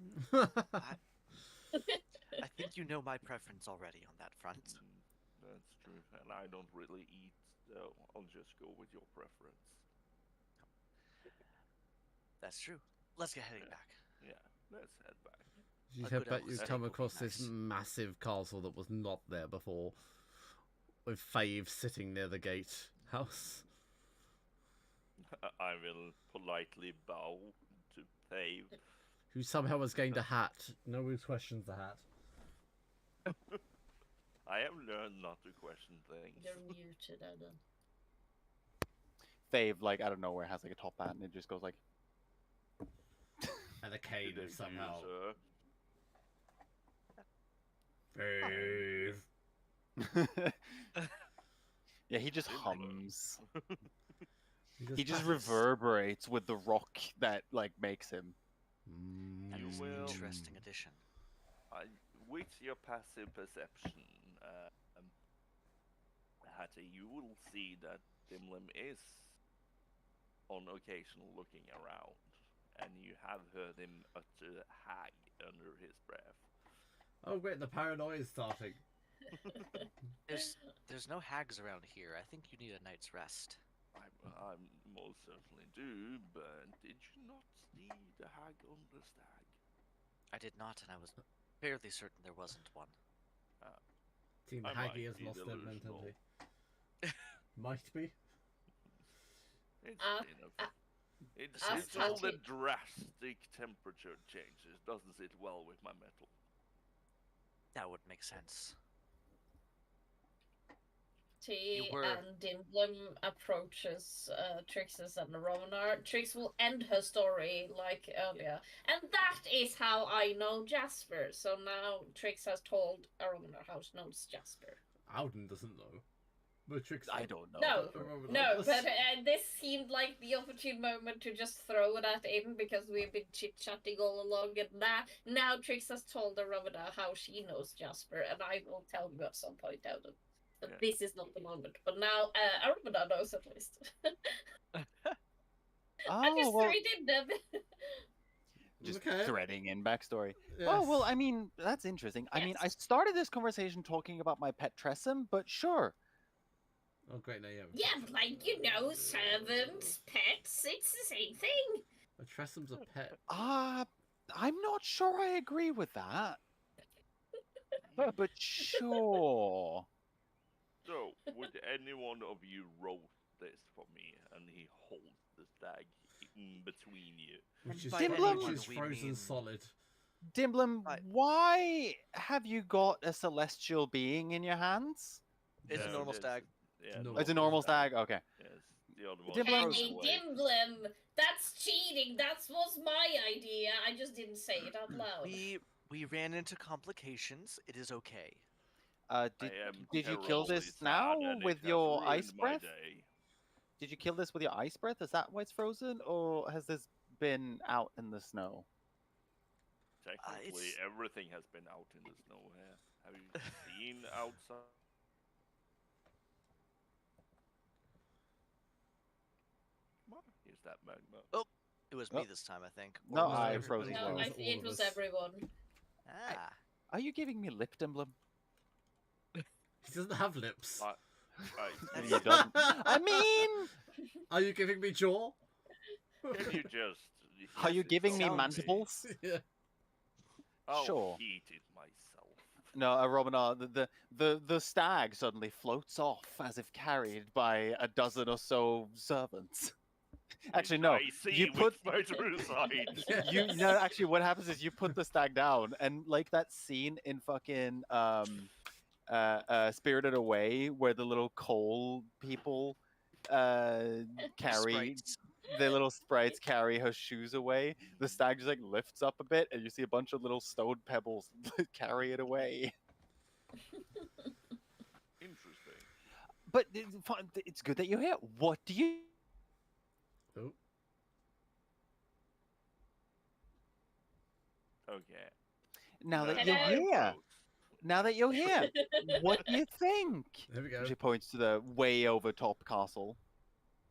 I think you know my preference already on that front. That's true, and I don't really eat, so I'll just go with your preference. That's true. Let's get heading back. Yeah, let's head back. You A had good bet elk you steak come would be across this nice. massive castle that was not there before, with Fave sitting near the gate house. I will politely bow to Thave. Who somehow has gained a hat. No one questions the hat. I have learned not to question things. You're muted, Adam. Thave, like, out of nowhere, has like a top hat, and it just goes like. And a cane Good day to you, somehow. sir. Fave. Yeah, he just Good hums. He He just passes- reverberates with the rock that like makes him. That You is an will- interesting addition. With your passive perception, Hattie, you will see that Dimlim is on occasion looking around, and you have heard him utter hag under his breath. Oh great, the paranoia is starting. There's no hags around here. I think you need a night's rest. I most certainly do, but did you not see the hag on the stag? I did not, and I was fairly certain there wasn't one. Team I Haggy might has be lost their delusional. mentality. Might be. It's Uh, been uh, it's as all the Hattie- drastic temperature changes. Doesn't sit well with my metal. That would make sense. T were- and Dimblum approaches Trix's and Romanar. Trix will end her story like earlier. And that is how I know Jasper. So now Trix has told Romanar how she knows Jasper. Alden doesn't know. But Trix I don't know. No, Romanar no, does. but this seemed like the opportune moment to just throw that in because we've been chit-chatting all along, and now Trix has told Romanar how she knows Jasper, and I will tell you at some point out of. But Yeah. this is not the moment. But now Romanar knows at least. I Oh just well, threw it in them. just Okay. threading in backstory. Yes. Oh well, I mean that's interesting. I mean, I Yes. started this conversation talking about my pet Tressum, but sure. Oh great, now you have. Yeah, like, you know, servants, pets, it's the same thing. A Tressum's a pet. I'm not sure I agree with that. But sure. So, would any one of you roast this for me? And he holds the stag in between you. Which is, By anyone, which is we frozen mean- solid. Dimblum, I- why have you got a celestial being in your hands? It's a Yeah, normal it's- stag. Yeah, No. It's a normal stag. Okay. Yes, the other one. Dimblum- is Hey, away. Dimblum, that's cheating. That was my idea. I just didn't say it out loud. We ran into complications. It is okay. I Did am you kill terribly this sad, now and it with has your ruined ice my breath? day. Did you kill this with your ice breath? Is that why it's frozen, or has this been out in the snow? Technically, it's- everything has been out in the snow here. Have you seen outside? What is that magma? It was Oh. me this time, I think. No, was I it froze everybody? as No, well. It was all it of was us. everyone. Ah, Are you giving me lip, Dimblum? He doesn't have lips. Right. He doesn't. I mean, Are you giving me jaw? Can you just? are you heat it giving me up, mandibles? Yeah. I'll Sure. heat it myself. No, Romanar, the stag suddenly floats off as if carried by a dozen or so servants. Actually, no. I see You put which way to decide. you no. Actually, what happens is you put the stag down, and like that scene in fucking Spirited Away, where the little coal people carry sprites. the little sprites carry her shoes away. The stag just like lifts up a bit, and you see a bunch of little stone pebbles carry it away. Interesting. But it's good that you're here. What do you? Oh. Okay. Now that That's you're how Hello. it here, goes. now that you're here, what do you think? There we go. She points to the way over top castle.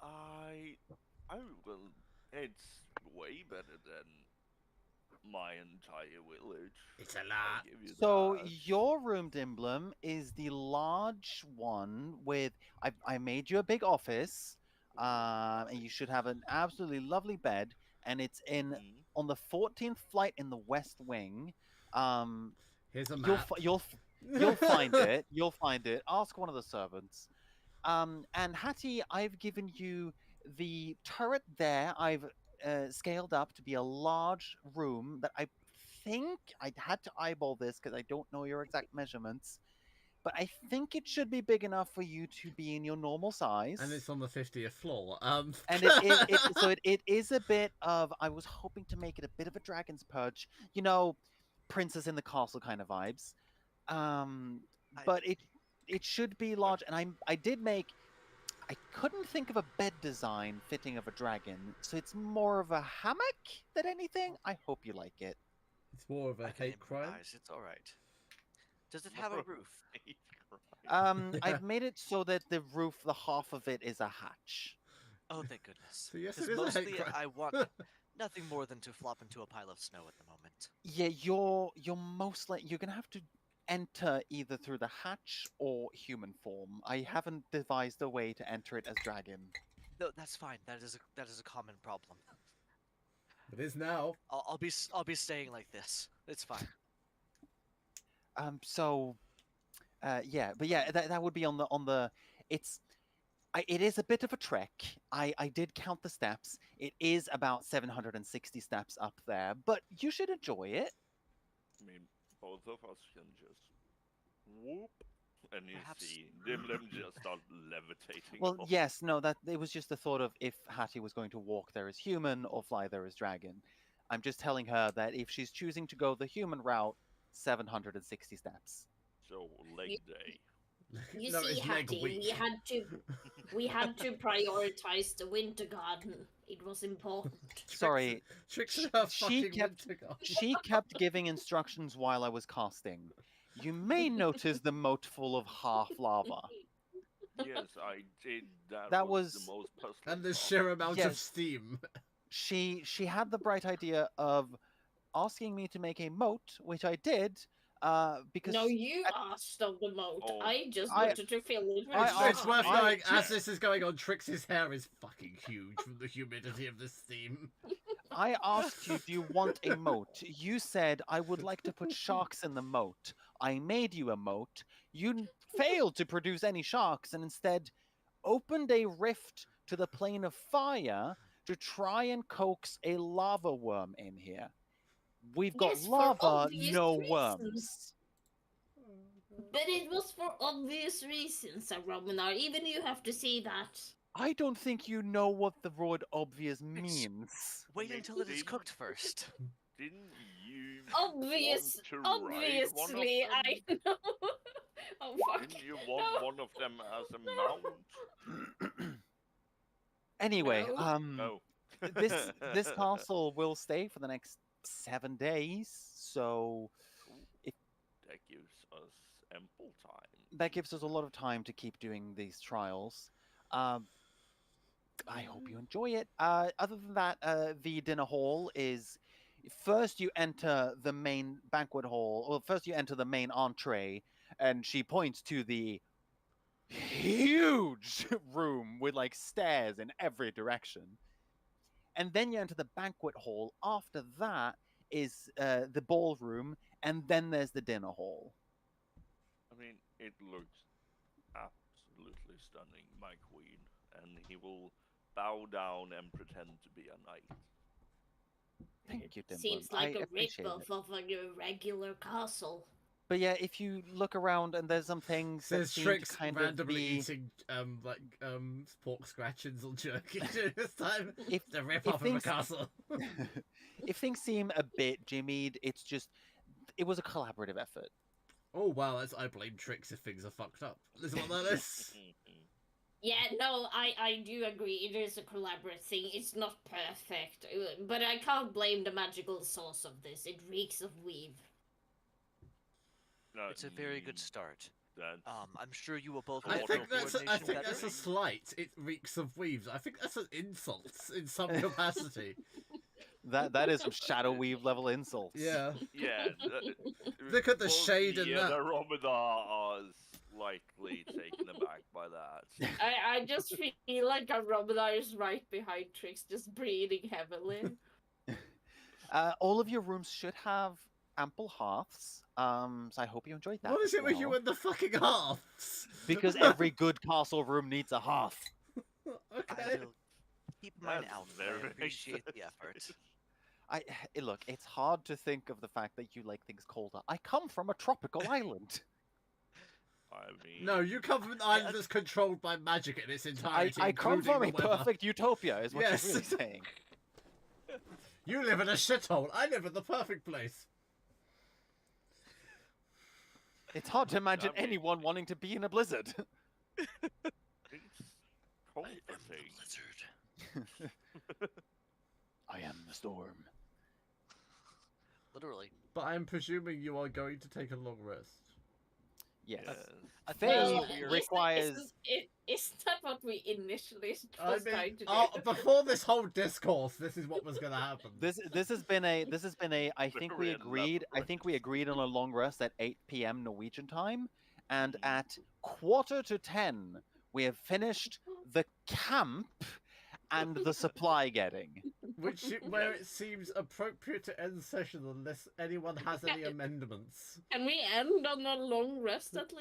I will. It's way better than my entire village. It's a I'll lot. give you So that. your room, Dimblum, is the large one with. I made you a big office, and you should have an absolutely lovely bed, and it's in Mhm. on the 14th flight in the west wing. Um, Here's a you'll map. you'll find it. You'll find it. Ask one of the servants. And Hattie, I've given you the turret there. I've scaled up to be a large room that I think I had to eyeball this because I don't know your exact measurements, but I think it should be big enough for you to be in your normal size. And it's on the 50th floor. And it is a bit of I was hoping to make it a bit of a dragon's perch, princess in the castle kind of vibes. I- But it should be large, and I couldn't think of a bed design fitting of a dragon, so it's more of a hammock than anything. I hope you like it. It's more of a I can hate crime. improvise. It's all right. Does it have a roof? I've made it so that the roof, the half of it, is a hatch. Oh, thank goodness. So yes, 'Cause it is a hate mostly crime. I want nothing more than to flop into a pile of snow at the moment. Yeah, you're you're gonna have to enter either through the hatch or human form. I haven't devised a way to enter it as dragon. No, that's fine. That is a common problem. It is now. I'll be staying like this. It's fine. So yeah, but yeah, that would be on the it's it is a bit of a trek. I did count the steps. It is about 760 steps up there, but you should enjoy it. I mean, both of us can just whoop, and you Perhaps- see Dimlim just start levitating. Well, off. yes, no, that it was just the thought of if Hattie was going to walk there as human or fly there as dragon. I'm just telling her that if she's choosing to go the human route, 760 steps. So leg day. You No, see, it's leg Hattie, week. we had to prioritize the winter garden. It was important. Sorry, Tricks sh- in her she fucking kept- winter garden. she kept giving instructions while I was casting. You may notice the moat full of half lava. Yes, I did. That, That was was- the most puzzling And the part. sheer amount of Yes. steam. She had the bright idea of asking me to make a moat, which I did, because No, you asked of the moat. Oh, I just I- wanted to fill it with I It's, asked- it's worth I- knowing, as this is going on, Trix's hair is fucking huge from the humidity of the steam. I asked you, do you want a moat? You said, I would like to put sharks in the moat. I made you a moat. You failed to produce any sharks and instead opened a rift to the plane of fire to try and coax a lava worm in here. We've got Yes, for lava, obvious no reasons. worms. But it was for obvious reasons, Sir Romanar. Even you have to see that. I don't think you know what the word obvious means. Wait Nick, until it is didn't- cooked first. Didn't you Obvious, want to ride one of obviously, them? I know. Oh fuck. Didn't you want No. one of them as a No. mount? Anyway, No. No. this castle will stay for the next 7 days, so That gives us ample time. that gives us a lot of time to keep doing these trials. I hope you enjoy it. Other than that, the dinner hall is first you enter the main banquet hall. Well, first you enter the main entree, and she points to the huge room with like stairs in every direction. And then you enter the banquet hall. After that is the ballroom, and then there's the dinner hall. I mean, it looks absolutely stunning, my queen, and he will bow down and pretend to be a knight. Thank you, Dimblum. Seems like I a appreciate rip-off it. of a regular castle. But yeah, if you look around and there's some things that Says seem Tricks to kind randomly of be... eating pork scratchings or jerky during this time If- to rip if off of a things- castle. if things seem a bit jimmied, it's just... It was a collaborative effort. Oh wow, I blame Tricks if things are fucked up. Is what that is. Yeah, no, I do agree. It is a collaborative thing. It's not perfect, but I can't blame the magical source of this. It reeks of weave. No, It's a very good start. That's I'm sure you will both. I get think your I coordination think better. that's a slight. It reeks of weaves. I think that's an insult in some capacity. That is some Shadow Weave level insults. Yeah. yeah. Look at the both shade in me that. and Andromeda are slightly taken aback by that. I just feel like Andromeda is right behind Trix, just breathing heavily. All of your rooms should have ample hearths. So I hope you enjoyed that. What is as it with you well. and the fucking hearths? Because every good castle room needs a hearth. I Okay. will keep mine That's out. very I appreciate the racist. effort. Look, it's hard to think of the fact that you like things colder. I come from a tropical island. I mean, No, you come from an island that's controlled by magic in its entirety. I come including from a the weather. perfect utopia, is what Yes. you're really saying. You live in a shithole. I live in the perfect place. It's hard to imagine I mean- anyone wanting to be in a blizzard. it's comforting. Blizzard. I am the storm. Literally. But I'm presuming you are going to take a long rest. Yes. I Faye think Well, requires... Isn't that what we initially I was trying to do? before this whole discourse, this is what was going to happen. This has been a I think we Very agreed elaborate. on a long rest at 8 p.m. Norwegian time, and at 9:45 we have finished the camp and the supply getting. Where it seems appropriate to end session unless anyone has any amendments. Can we end on a long rest at least?